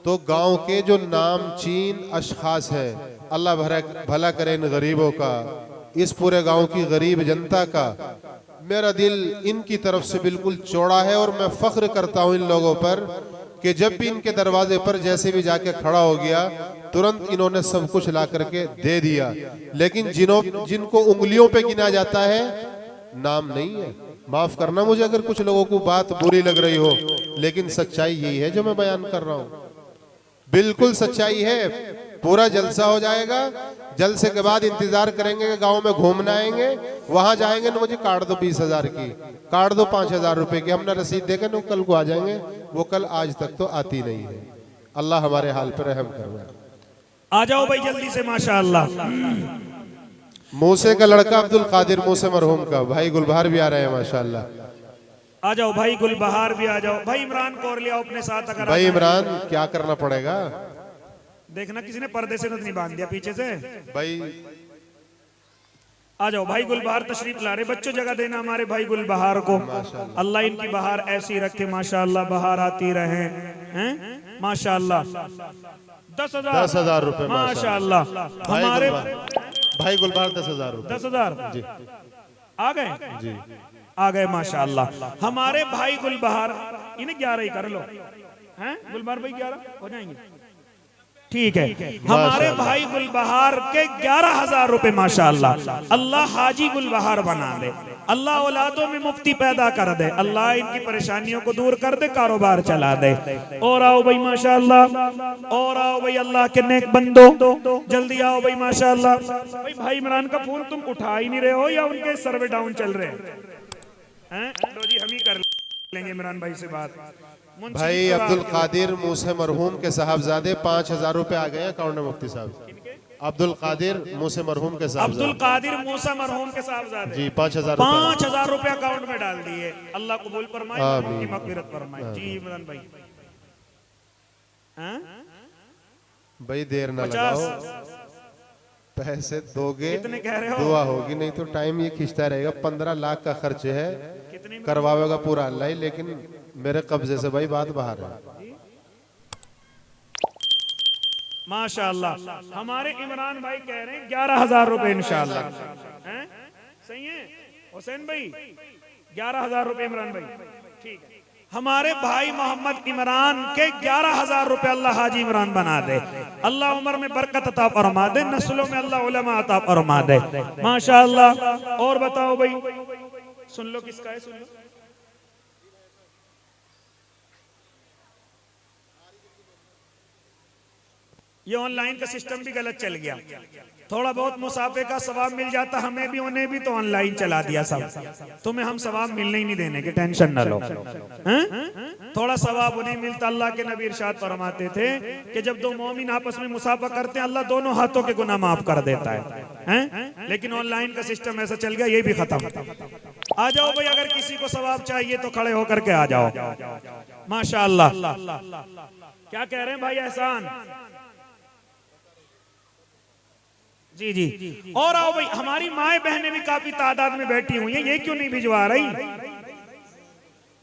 तो गांव के जो नामचीन अशखास है, अल्लाह भला करे इन गरीबों का, इस पूरे गांव की गरीब जनता का, मेरा दिल इनकी तरफ से बिल्कुल चौड़ा है और मैं फख्र करता हूं इन लोगों पर कि जब भी इनके दरवाजे पर जैसे भी जाके खड़ा हो गया तुरंत इन्होंने सब कुछ ला करके दे दिया। लेकिन जिनको उंगलियों पे गिना जाता है नाम नहीं है। माफ करना मुझे अगर कुछ लोगों को बात बुरी लग रही हो, लेकिन सच्चाई यही है जो मैं बयान कर रहा हूं, बिल्कुल सच्चाई है। पूरा जलसा हो जाएगा, जलसे के बाद इंतजार करेंगे कि गांव में घूमने आएंगे, वहां जाएंगे ना मुझे काट दो 20,000 की, काट दो 5,000 रुपए की, हमने रसीद देके ना कल को आ जाएंगे। वो कल आज तक तो आती नहीं है। अल्लाह हमारे हाल पर रहम करना। आ जाओ भाई जल्दी से माशाअल्लाह। मूसे का लड़का अब्दुल कादिर मूसे मरहूम का भाई गुलबहार भी आ रहे हैं माशाअल्लाह। आ जाओ भाई गुलबहार भी आ जाओ। भाई इमरान को और ले आओ अपने साथ। अगर भाई इमरान क्या करना पड़ेगा? देखना किसी ने पर्दे से तो नहीं बांध दिया पीछे से। भाई आ जाओ भाई गुलबहार तशरीफ ला रहे। बच्चों जगह देना हमारे भाई गुलबहार को। अल्लाह इनकी बहार ऐसी रखे माशाअल्लाह, बहार आती रहे हैं माशाअल्लाह। 10,000 रुपए माशाअल्लाह। हमारे भाई गुलबहार 10,000 रुपए। 10,000 जी आ गए जी आ गए माशाअल्लाह। हमारे भाई गुलबहार इन्हें 11 ही कर लो हैं गुलबहार भाई, 11 हो जाएंगे ठीक है। हमारे भाई गुलबहार के 11,000 रुपए माशाअल्लाह। अल्लाह हाजी गुलबहार बना दे, अल्लाह औलादों में मुफ्ती पैदा कर दे, अल्लाह इनकी परेशानियों को दूर कर दे, कारोबार चला दे। और आओ भाई माशाअल्लाह, और आओ भाई अल्लाह के नेक बंदो, जल्दी आओ भाई माशाअल्लाह। भाई इमरान का फोन तुम उठा ही नहीं रहे हो या उनके सर्वे डाउन चल रहे हैं? लो जी हम ही कर लेंगे इमरान भाई से बात। भाई अब्दुल कादिर मूसे मरहूम के साहबजादे 5,000 रुपए आ गए अकाउंट में मुफ्ती साहब। अब्दुल कादिर मूसे मरहूम के साहब, अब्दुल कादिर मूसा मरहूम के साहबजादे जी 5,000 रुपए अकाउंट में डाल दिए। अल्लाह कबूल फरमाए, उनकी मगफिरत फरमाए। जी इमरान भाई भाई देर ना लगाओ, पैसे दोगे कितने कह रहे हो? दुआ होगी, नहीं तो टाइम ये खींचता रहेगा। 15 लाख का खर्च है, करवाएगा पूरा अल्लाह ही, लेकिन मेरे कब्जे से भाई बात बाहर है। माशाअल्लाह हमारे इमरान भाई कह रहे हैं 11,000 रुपए इंशाअल्लाह। सही है हुसैन भाई, 11,000 रुपए इमरान भाई, ठीक है। हमारे भाई मोहम्मद इमरान के 11,000 रुपए अल्लाह हाजी इमरान बना दे, अल्लाह उम्र में बरकत अता फरमा दे, नस्लों में अल्लाह उलमा अता फरमा दे माशाअल्लाह। और बताओ भाई, सुन लो किसका है, सुन लो। ये ऑनलाइन का सिस्टम भी गलत चल गया। थोड़ा बहुत मुसाफे का सवाब मिल जाता हमें भी, उन्हें भी, तो ऑनलाइन चला दिया सब। तुम्हें हम सवाब मिलने ही नहीं देने की टेंशन न लो। थोड़ा सवाब उन्हें मिलता। अल्लाह के नबी इरशाद फरमाते थे कि जब दो मोमिन आपस में मुसाफा करते हैं अल्लाह दोनों हाथों के गुनाह माफ कर देता है। लेकिन ऑनलाइन का सिस्टम ऐसा चल गया, ये भी खत्म। आ जाओ भाई, अगर किसी को सवाब चाहिए तो खड़े होकर के आ जाओ माशाअल्लाह। क्या कह रहे हैं भाई एहसान? जी जी। और आओ भाई, हमारी माए बहनें भी काफी तादाद में बैठी हुई हैं, ये क्यों नहीं भिजवा रही?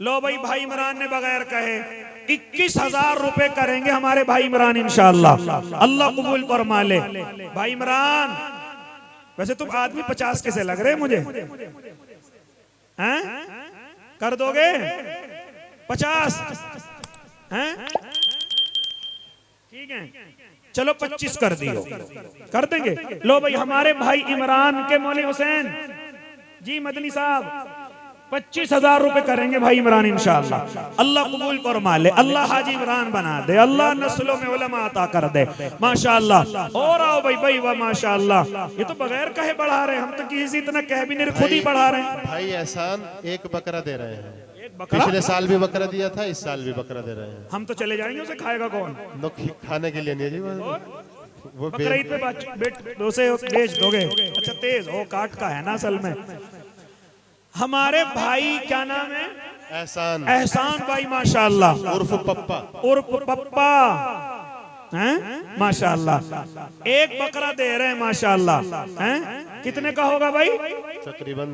लो भाई, भाई इमरान ने बगैर कहे 21,000 रुपए करेंगे हमारे भाई इमरान इंशाअल्लाह। अल्लाह कबूल फरमा ले भाई इमरान। वैसे तुम आदमी 50 कैसे लग रहे मुझे, हैं? कर दोगे 50? हैं? ठीक है, चलो 25 कर दियो, कर देंगे। लो भाई, हमारे भाई इमरान के मौलवी हुसैन जी मदनी साहब 25,000 रुपए करेंगे भाई इमरान इंशाअल्लाह। अल्लाह कबूल फरमा ले, अल्लाह हाजी इमरान बना दे, अल्लाह नस्लों में उलमा अता कर दे माशाअल्लाह। और आओ भाई, भाई वाह माशाअल्लाह। ये तो बगैर कहे बढ़ा रहे हैं, हम तो किसी से इतना कह भी नहीं, खुद ही बढ़ा रहे हैं। भाई एहसान एक बकरा दे रहे हैं, पिछले साल भी बकरा दिया था, इस साल भी बकरा दे रहे हैं। हम तो चले जाएंगे, उसे खाएगा कौन? खाने के लिए नहीं जी, वो बकरा ईद पे उसे बेच दोगे? अच्छा तेज हो, काट का है ना असल में। हमारे भाई क्या नाम है? एहसान, एहसान भाई माशाअल्लाह, उर्फ पप्पा, उर्फ पप्पा हैं माशाअल्लाह। एक बकरा दे रहे हैं माशाअल्लाह हैं। कितने का होगा भाई? तकरीबन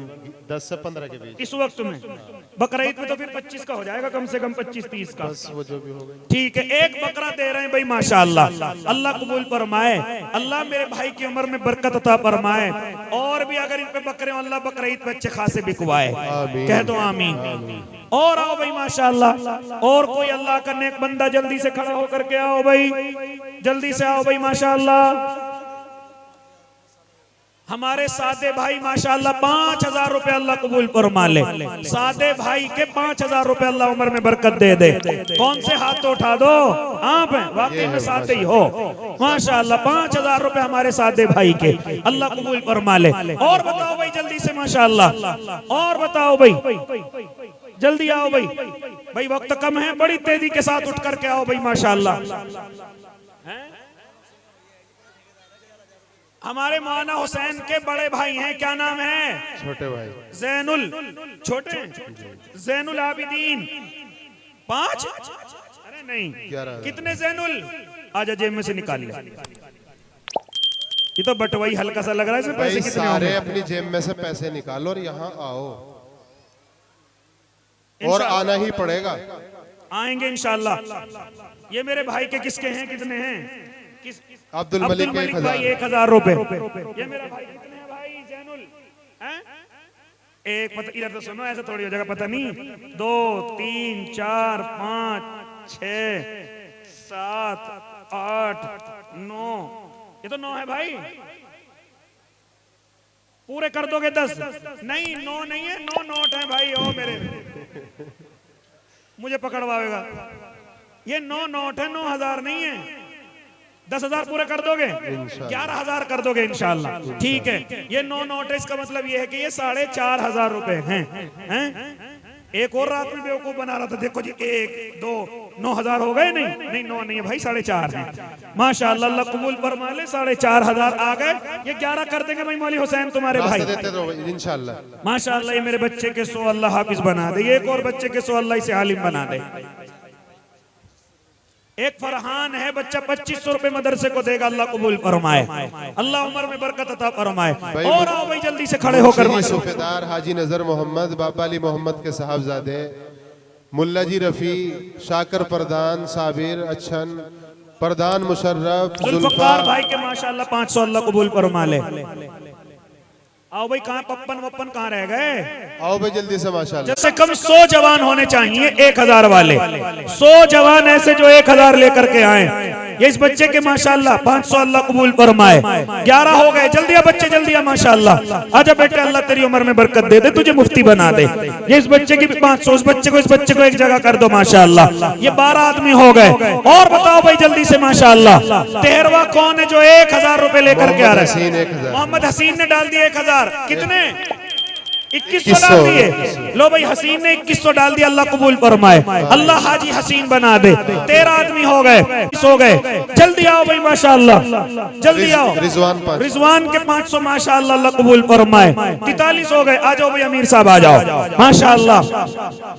10 से 15 के बीच इस वक्त में बकरा ईद में तो फिर 25 का हो जाएगा, कम से कम 25-30 का। बस वो जो भी होगा। ठीक है, एक बकरा दे रहे हैं भाई, माशाअल्लाह, अल्लाह कबूल फरमाए, अल्लाह मेरे भाई की उम्र में बरकत अता फरमाए, और भी अगर इन पे बकरे हो अल्लाह बकरा ईद पे अच्छे खासे बिकवाए, कह दो आमीन। और आओ भाई माशाअल्लाह, और कोई अल्लाह का नेक बंदा जल्दी से खड़ा होकर के आओ भाई, जल्दी से आओ भाई माशाअल्लाह। हमारे सादे भाई माशाअल्लाह 5000 रुपए अल्लाह कबूल फरमा ले, सादे भाई के 5000 रुपए अल्लाह उम्र में बरकत दे दे। कौन से हाथ तो उठा दो, आप हैं वाकई में सादे ही हो माशाअल्लाह। 5000 रुपए हमारे सादे भाई के अल्लाह कबूल फरमा ले। और बताओ भाई जल्दी से माशाअल्लाह, और बताओ भाई, जल्दी आओ भाई, भाई वक्त कम है, बड़ी तेजी के साथ उठ करके आओ भाई माशाअल्लाह। हमारे मौलाना हुसैन के बड़े भाई हैं, क्या नाम है? छोटे भाई जैनुल, छोटे जैनुल आबिदीन 5, अरे नहीं 11। कितने जैनुल? आजा जेब में से निकाल ले, ये तो बटवाई हल्का सा लग रहा है, इसमें पैसे कितने सारे होंगे? अपनी जेब में से पैसे निकालो और यहाँ आओ, और आना ही पड़ेगा। आएंगे इंशाल्लाह। ये मेरे भाई के किसके हैं, कितने हैं? किस? अब्दुल मलिक भाई 1000 रुपए। ये मेरा भाई कितने हैं भाई जैनुल? एक पता, इधर तो सुनो, ऐसा थोड़ी हो जाएगा, पता नहीं 2 3 4 5 6 7 8 9, ये तो 9 है भाई, पूरे कर दोगे 10? नहीं 9 नहीं है, 9 नोट है भाई, ओ मेरे मुझे पकड़वाएगा, ये 9 नोट है, 9000 नहीं है। 10,000 पूरे कर दोगे? 11,000 कर दोगे इंशाल्लाह, ठीक है। ये 9 नोट है, इसका मतलब ये है कि ये 4,500 रुपए हैं। एक और रात में बेवकूफ बना रहा था, देखो जी 1 2 9,000 हो गए, नहीं 9 नहीं है भाई, 4,500 है माशाल्लाह, अल्लाह कबूल फरमा ले। 4,500 आ गए, ये 11 कर देंगे भाई मौली हुसैन तुम्हारे भाई इंशाल्लाह माशाल्लाह। ये मेरे बच्चे के 100 अल्लाह हाफिज बना दे, एक और बच्चे के 100 अल्लाह इसे आलिम बना दे। एक फरहान है बच्चा, 2500 रुपए मदरसे को देगा, अल्लाह कबूल फरमाए, अल्लाह उम्र में बरकत अता फरमाए। और आओ भाई जल्दी से खड़े होकर। सूफेदार हाजी नजर मोहम्मद, बाबा अली मोहम्मद के साहबजादे, मुल्ला जी रफी, शाकर प्रधान, साबिर अच्छन प्रधान, मुशर्रफ जुल्फकार भाई के माशाल्लाह 500 अल्लाह कबूल फरमा ले। आओ भाई, कहाँ पप्पन वप्पन कहाँ रह गए? आओ भाई जल्दी से माशाल्लाह। जब से कम 100 जवान होने चाहिए, 1000 वाले 100 जवान ऐसे जो 1000 लेकर के आए। ये इस बच्चे के माशाल्लाह 500 अल्लाह कबूल फरमाए। 11 हो गए, जल्दी आ बच्चे, जल्दी आ माशाल्लाह। आजा बेटे, अल्लाह तेरी उम्र में बरकत दे दे, तुझे मुफ्ती बना दे। ये इस बच्चे की 500, इस बच्चे को एक जगह कर दो माशाल्लाह। ये 12 आदमी हो गए। और बताओ भाई जल्दी से माशाल्लाह, 13वां कौन है जो 1000 रुपए लेकर के आ रहा है? मोहम्मद हसीन ने डाल दिए 1000। कितने? 2100 डाल दिए। लो भाई, हसीन ने 2100 डाल दिया, अल्लाह कबूल फरमाए, अल्लाह हाजी हसीन बना दे। 13 आदमी हो गए, सो गए। जल्दी आओ भाई माशाल्लाह, जल्दी आओ। रिजवान के 500 माशाल्लाह, अल्लाह कबूल फरमाए। 43 हो गए। आ जाओ भाई अमीर साहब, आ जाओ माशाल्लाह।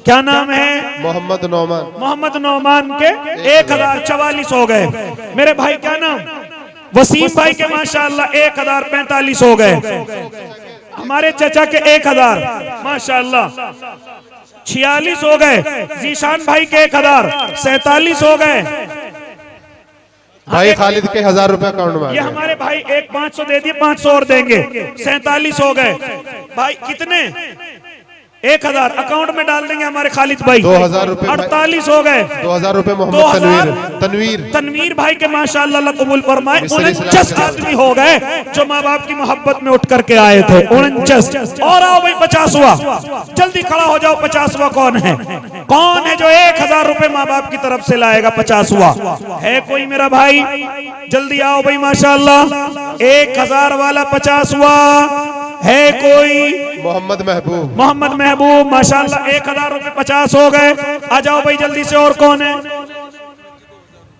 क्या नाम है? मोहम्मद नौमान। मोहम्मद नौमान के 1044 हो गए। मेरे भाई क्या नाम? वसीम भाई के माशाल्लाह 1045 हो गए। हमारे चचा के 1000 माशाल्लाह 46 हो गए। जीशान भाई के 1047 हो गए। भाई खालिद के 1000 रुपए अकाउंट में। ये हमारे भाई 500 दे दिए, 500 और देंगे, 47 हो गए। भाई कितने? 1000 अकाउंट में डाल देंगे हमारे खालिद भाई। 2000 रुपए 48 हो गए। 2000 रुपए मोहम्मद तनवीर भाई के माशाल्लाह, अल्लाह कबूल फरमाए। 49 आदमी हो गए जो माँ बाप की मोहब्बत में उठ करके आए थे। 49। और आओ भाई 50 हुआ, जल्दी खड़ा हो जाओ। 50वां कौन है? कौन है जो 1000 रुपए माँ बाप की तरफ से लाएगा? 50 हुआ है कोई मेरा भाई? जल्दी आओ भाई माशाल्लाह। 1000 वाला 50 हुआ है कोई? मोहम्मद महबूब माशाल्लाह 1000 रुपए 50 हो गए। आ जाओ भाई जल्दी से। और कौन है?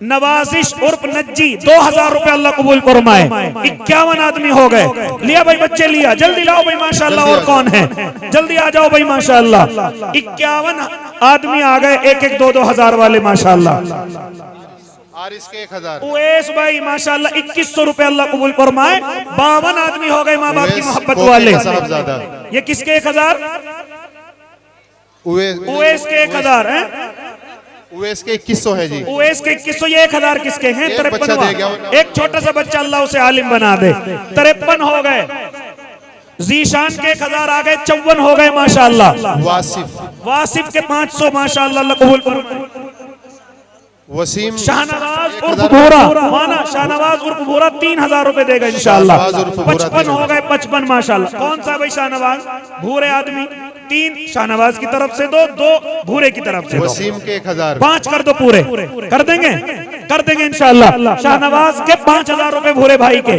नवाजिश उर्फ नज्जी 2000 रुपए अल्लाह कबूल फरमाए। 51 आदमी हो गए। लिया भाई बच्चे, लिया, जल्दी लाओ भाई माशाल्लाह। और कौन है? जल्दी आ जाओ भाई माशाल्लाह। 51 आदमी आ गए, 1-1 2-2 हजार वाले माशाल्लाह। और इसके 1000। उवैस भाई माशाल्लाह 2100 रुपए, अल्लाह कबूल फरमाए। 52 आदमी हो गए माँ बाप की मोहब्बत वाले। साहबजादा ये किसके 1000? उवैस के 1000 है। उवैस के 2100 है जी। उवैस के 2100, ये 1000 किसके हैं? 53। एक छोटा सा बच्चा अल्लाह उसे आलिम बना दे। 53 हो गए। जीशान के 1000 आ गए, 54 हो गए माशाल्लाह। वासिफ के 500 माशाल्लाह, अल्लाह कबूल फरमाए। वसीम शाहनवाज उर्फ भूरा, माना शाहनवाज उर्फ भूरा 3000 रुपए देगा इंशाल्लाह। 55 हो गए, 55 माशाल्लाह। कौन सा भाई शाहनवाज? भूरे आदमी 3 शाहनवाज की तरफ से दो भूरे की तरफ से वसीम के 1000। 5 कर दो पूरे, कर देंगे इंशाल्लाह। शाहनवाज के 5000 रुपए भूरे भाई के,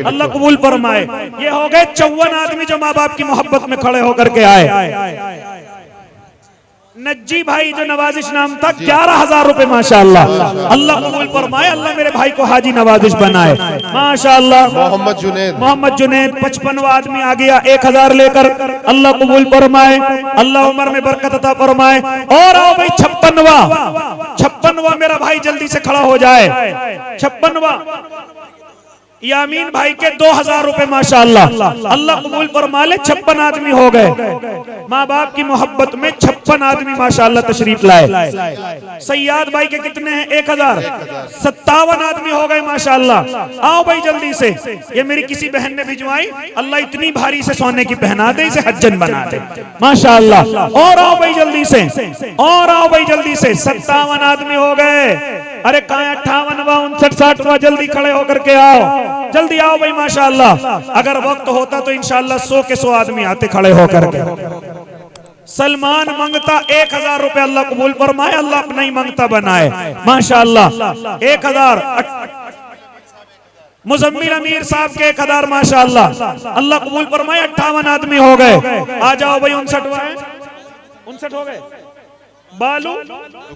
अल्लाह कबूल फरमाए। ये हो गए 54 आदमी जो माँ बाप की मोहब्बत में खड़े होकर के आए। नज्जी भाई जो नवाजिश नाम था 11000 रुपए माशाल्लाह, अल्लाह कबूल फरमाए। अल्लाह मेरे भाई को हाजी नवाजिश बनाए माशाल्लाह। मोहम्मद जुनैद 55वां आदमी आ गया 1000 लेकर, अल्लाह कबूल फरमाए। अल्लाह उम्र में बरकत अता फरमाए। और आओ भाई 56वां मेरा भाई जल्दी से खड़ा हो जाए। 56वां यामीन भाई के 2000 रुपए माशाल्लाह, अल्लाह कबूल फरमा ले। 56 आदमी हो गए माँ बाप की मोहब्बत में। 56 आदमी माशाल्लाह तशरीफ लाए। सैयाद भाई के कितने हैं? 1000। 57 आदमी हो गए माशाल्लाह। आओ भाई जल्दी से। ये मेरी किसी बहन ने भिजवाई, अल्लाह इतनी भारी से सोने की पहना दे, इसे हज्जन बना दे माशाल्लाह। और आओ भाई जल्दी से, और आओ भाई जल्दी से। 57 आदमी हो गए। अरे कहाँ 58वां 59 60वां, जल्दी खड़े होकर के आओ, जल्दी आओ भाई माशाल्लाह। अगर वक्त होता तो इंशाल्लाह 100 के 100 आदमी आते खड़े होकर के। सलमान मंगता 1000 रुपए, अल्लाह कबूल फरमाए। अल्लाह अपना ही मंगता बनाए माशाल्लाह। 1000। मुजम्मिल अमीर साहब के 1000 माशाल्लाह, अल्लाह कबूल फरमाए। 58 आदमी हो गए। आ जाओ भाई 59 हो गए।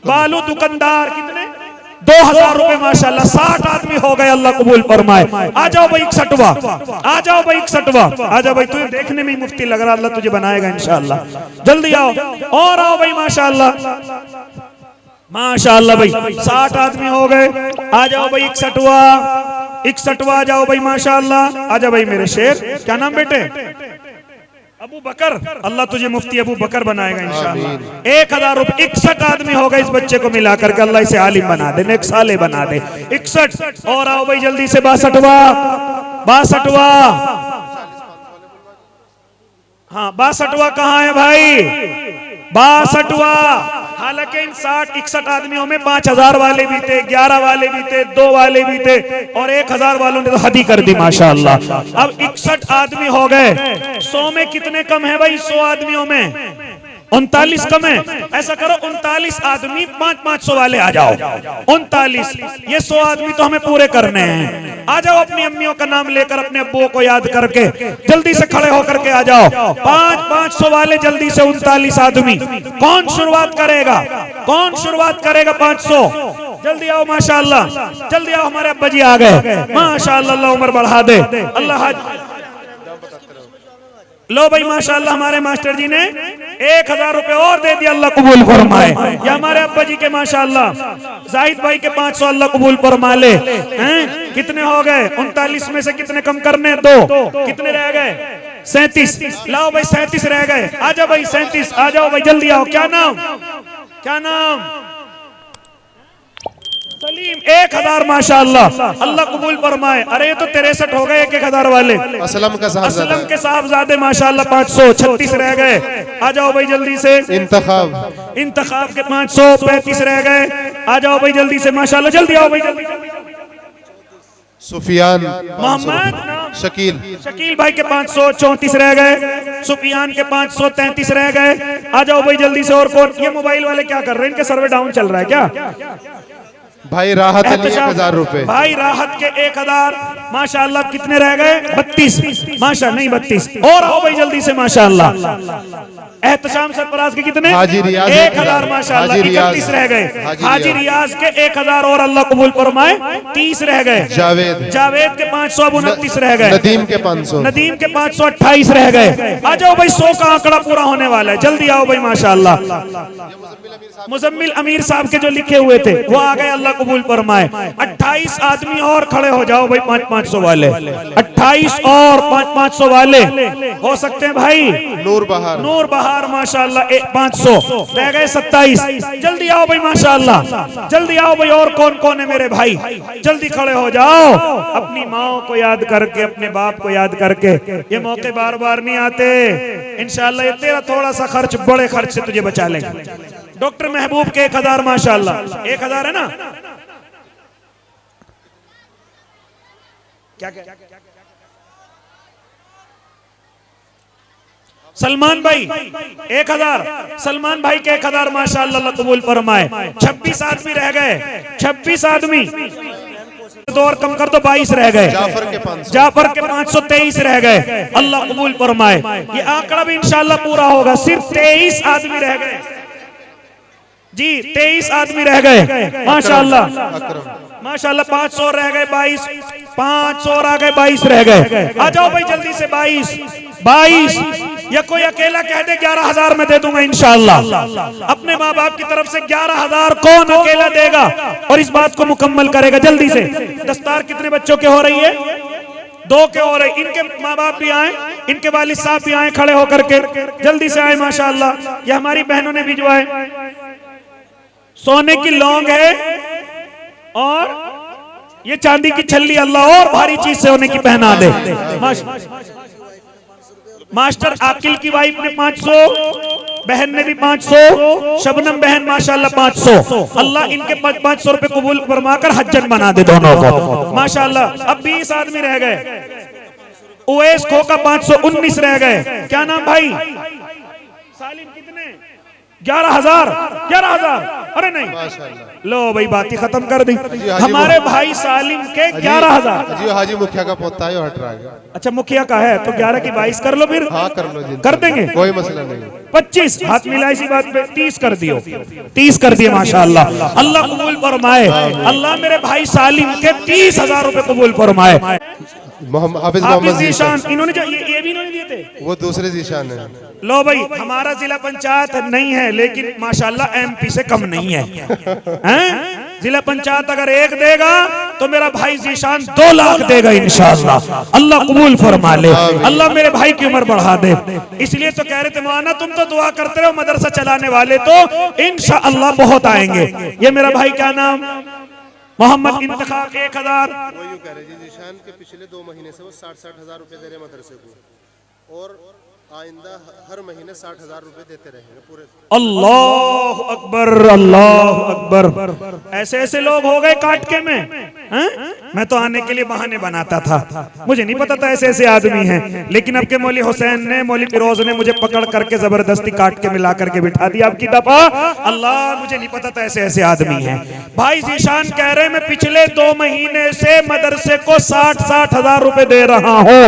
बालू दुकानदार कितने? 2000 रुपए माशाल्लाह। 60 आदमी हो गए, अल्लाह कबूल फरमाए। आ जाओ भाई 61वां, आ जाओ भाई 61वां, आ जाओ भाई। तुझे देखने में ही मुफ्ती लग रहा, अल्लाह तुझे बनाएगा इंशाल्लाह। जल्दी आओ, और आओ भाई माशाल्लाह माशाल्लाह भाई। 60 आदमी हो गए। आ जाओ भाई 61वां, आ जाओ भाई माशाल्लाह। आ जाओ भाई मेरे शेर। क्या नाम बेटे? अबू बकर, अल्लाह तुझे मुफ्ती अबू बकर बनाएगा इंशाअल्लाह। 1000 रुपए। 61 आदमी होगा इस बच्चे को मिलाकर के, अल्लाह इसे आलिम बना दे, नेक साले बना दे। 61। और आओ भाई जल्दी से 62वां। हाँ 62वां कहाँ है भाई? 62वां। हालांकि इन 60-61 आदमियों में 5000 वाले भी थे, 11 वाले भी थे, 2 वाले भी थे, और 1000 वालों ने तो हद ही कर दी माशाल्लाह। अब 61 आदमी हो गए। 100 में कितने कम है भाई? 100 आदमियों में 39 कम है। ऐसा करो 39 आदमी 500 वाले आ जाओ। 39, ये 100 आदमी तो हमें पूरे करने हैं। आ जाओ अपनी अम्मियों का नाम लेकर, अपने अब्बुओं को याद करके जल्दी से खड़े होकर के आ जाओ। 500 वाले जल्दी से 39 आदमी। कौन शुरुआत करेगा? 500? जल्दी आओ माशाल्लाह, जल्दी आओ। हमारे अब्बा जी आ गए माशाल्लाह, अल्लाह उम्र बढ़ा दे। अल्लाह लो भाई माशाल्लाह, हमारे मास्टर जी ने 1000 रुपए और दे दिया, अल्लाह कबूल फरमाए। या हमारे अब्बा जी के माशाल्लाह। जाहिद भाई के 500, अल्लाह कबूल फरमा ले। कितने हो गए? 39 में से कितने कम करने? 2। कितने रह गए? 37। लाओ भाई 37 रह गए। आ जाओ भाई 37, आ जाओ भाई जल्दी आओ। क्या नाम? सलीम। 1000 माशाल्लाह, अल्लाह कबूल फरमाए। अरे ये तो 63 हो गए 1000 वाले। असलम के साहबजादे माशाल्लाह 500। 36 रह गए। आ जाओ भाई जल्दी से। इंतखाब के 500। 35 रह गए। आ जाओ भाई जल्दी से माशाल्लाह, जल्दी आओ भाई जल्दी। सुफियान, मोहम्मद शकील भाई के 500। 34 रह गए। सुफियान के 500। 33 रह गए। आ जाओ भाई जल्दी से। और कौन? ये मोबाइल वाले क्या कर रहे हैं? इनके सर्वे डाउन चल रहा है क्या? भाई राहत 1000 रुपए। भाई राहत के 1000 माशाल्लाह। कितने रह गए? 32 माशाल्लाह, नहीं 32। और आओ भाई जल्दी से माशाल्लाह। एहतशाम सरफराज के कितने? 1000 माशाल्लाह। 31 रह गए। हाजी रियाज के 1000 और अल्लाह कबूल फरमाए। 30 रह गए। जावेद के 500। 29 रह गए। नदीम के 500। 28 रह गए। आ जाओ भाई 100 का आंकड़ा पूरा होने वाला है। जल्दी आओ भाई माशाल्लाह। मुजम्मिल अमीर साहब के जो लिखे हुए थे वो आ गए, अल्लाह कबूल फरमाए। 28 आदमी और खड़े हो जाओ भाई, 500 वाले, 28 और 500 वाले हो सकते हैं भाई। नूर बहार माशाल्लाह 500 रह गए, 27। जल्दी आओ भाई माशाल्लाह, जल्दी आओ भाई। और कौन कौन है मेरे भाई, जल्दी खड़े हो जाओ। अपनी माओ को याद करके, अपने बाप को याद करके, ये मौके बार बार नहीं आते। इंशाल्लाह ये तेरा थोड़ा सा खर्च बड़े खर्च से तुझे बचा लेंगे। डॉक्टर महबूब के 1000 माशाल्लाह, 1000 है ना? क्या सलमान भाई 1000, सलमान भाई के 1000 माशाल्लाह, अल्लाह कबूल फरमाए। 26 आदमी रह गए, 26 आदमी, दो और कम कर दो, 22 रह गए। जाफर के 523 रह गए, अल्लाह कबूल फरमाए। ये आंकड़ा भी इंशाल्लाह पूरा होगा। सिर्फ 23 आदमी रह गए जी, 23 आदमी रह गए माशाल्लाह, माशाल्लाह। 500 रह गए, 22, 500 आ गए, 22 रह गए। आ जाओ भाई जल्दी से, 22। या कोई अकेला कह दे 11,000 में दे दूंगा इंशाल्लाह। अपने माँ बाप की तरफ से 11,000 कौन अकेला देगा और इस बात को मुकम्मल करेगा? जल्दी से। दस्तार कितने बच्चों के हो रही है? 2 के हो रही। इनके माँ बाप भी आए, इनके वालिद साहब भी आए खड़े होकर के, जल्दी से आए माशाल्लाह। ये हमारी बहनों ने भिजवाए, सोने की लौंग है और ये चांदी की छल्ली, अल्लाह और भारी चीज से होने की पहना दे। मास्टर आकिल की वाइफ ने 500, बहन ने भी 500, शबनम बहन माशाल्लाह 500। अल्लाह इनके 500 रुपए कबूल फरमाकर हज्जन बना दे दोनों को माशाल्लाह। अब 20 आदमी रह गए। उवैस खो का 519 रह गए। क्या नाम भाई? सालिम। कितने? 11,000। अरे नहीं, लो भाई बात ही खत्म कर दी। हमारे भाई सालिम के 11,000। जी हाजी मुखिया का पोता है, हट रहा है। अच्छा मुखिया का है तो 11 की 22 कर लो फिर। हाँ कर लो, कर देंगे, कोई मसला नहीं। 25 हाथ मिला इसी बात पे, 30 कर दियो, 30 कर दिए माशाल्लाह। अल्लाह कबूल फरमाए। अल्लाह मेरे भाई सालिम के 30,000 रुपए कबूल फरमाए। हाफिज जीशान, इन्होंने ये भी इन्होंने दिए थे, वो दूसरे जीशान है। लो भाई हमारा जिला पंचायत नहीं है लेकिन माशाल्लाह एमपी से कम नहीं है, हैं? जिला पंचायत अगर 1 देगा तो मेरा भाई जीशान 2 लाख देगा इंशाअल्लाह। अल्लाह कबूल फरमा ले, अल्लाह मेरे भाई की उम्र बढ़ा दे। इसलिए तो कह रहे थे मौलाना तुम तो दुआ करते रहो, मदरसा चलाने वाले तो इंशाअल्लाह बहुत आएंगे। ये मेरा भाई क्या नाम? मोहम्मद इंतखाब 1000। जीशान के पिछले 2 महीने से वो 60-60 हजार रुपए दे रहे मदरसे को, और आइंदा हर महीने 60,000 रुपए देते रहेंगे पूरे। अल्लाह अकबर, अल्लाह अकबर। ऐसे ऐसे लोग हो गए काट के में, मैं तो आने के लिए बहाने बनाता था, मुझे नहीं पता था ऐसे ऐसे आदमी हैं। लेकिन अब के मौली हुसैन ने, मौली फिरोज ने मुझे पकड़ करके जबरदस्ती काट के मिला करके बिठा दिया आपकी दफा। अल्लाह, मुझे नहीं पता था ऐसे ऐसे आदमी हैं। भाई जीशान कह रहे मैं पिछले 2 महीने से मदरसे को 60-60 हजार रुपए दे रहा हूँ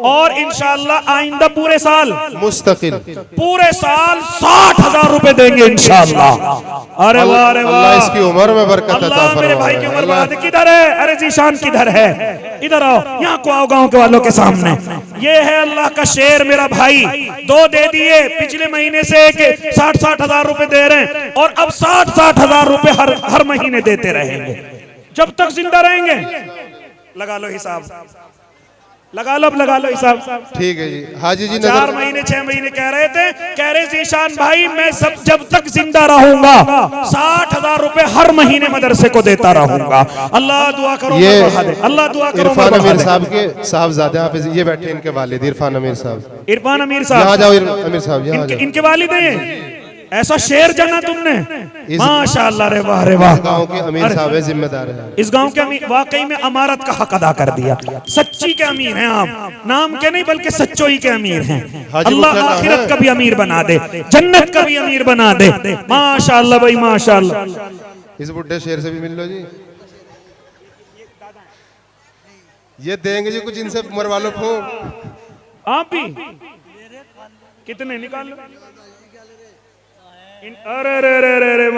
और इंशाअल्लाह आइंदा पूरे साल मुस्तकिल पूरे साल 60,000 रुपए देंगे इंशाअल्लाह। अरे वाह, अरे वाह, अल्लाह इसकी उम्र में बरकत अता फरमाए। मेरे भाई की उम्र बढ़ा दे। किधर है? अरे जीशान किधर है? इधर आओ, यहाँ को आओ गांव के वालों के सामने। ये है अल्लाह का शेर मेरा भाई। 2 दे दिए पिछले महीने से, 60-60 हजार रुपए दे रहे हैं और अब 60-60 हजार रुपए हर महीने देते रहेंगे जब तक जिंदा रहेंगे। लगा लो हिसाब, लगा लो, अब लगा लो हिसाब। ठीक है जी। हाजी जी 4 महीने 6 महीने कह रहे थे, कह रहे जीशान भाई मैं सब जब तक जिंदा रहूंगा 60,000 रुपए हर महीने मदरसे को देता रहूंगा। अल्लाह दुआ करो, ये अल्लाह दुआ करो। इरफान अमीर साहब के साहबजादे हाफिज, ये बैठे इनके वालिद इरफान अमीर साहब। इरफान अमीर साहब, यहाँ जाओ अमीर साहब, यहाँ जाओ। इनके वालिद हैं। ऐसा शेर जाना तुमने, माशाअल्लाह, रे वाह, रे वाह। गांव के अमीर साहब है, जिम्मेदार है। इस गांव के अमीर वाकई में अमारत का हक अदा कर दिया। सच्ची के अमीर हैं आप, नाम के नहीं बल्कि सच्चोई के अमीर हैं। अल्लाह आखिरत का भी अमीर बना दे, जन्नत का भी अमीर बना दे। माशाअल्लाह भाई, माशाअल्लाह। इस बुढ़े शेर से भी मिल लो जी, ये देंगे जी कुछ इनसे मरवा लो। आप भी कितने निकाल लो। अरे रे रे रे रे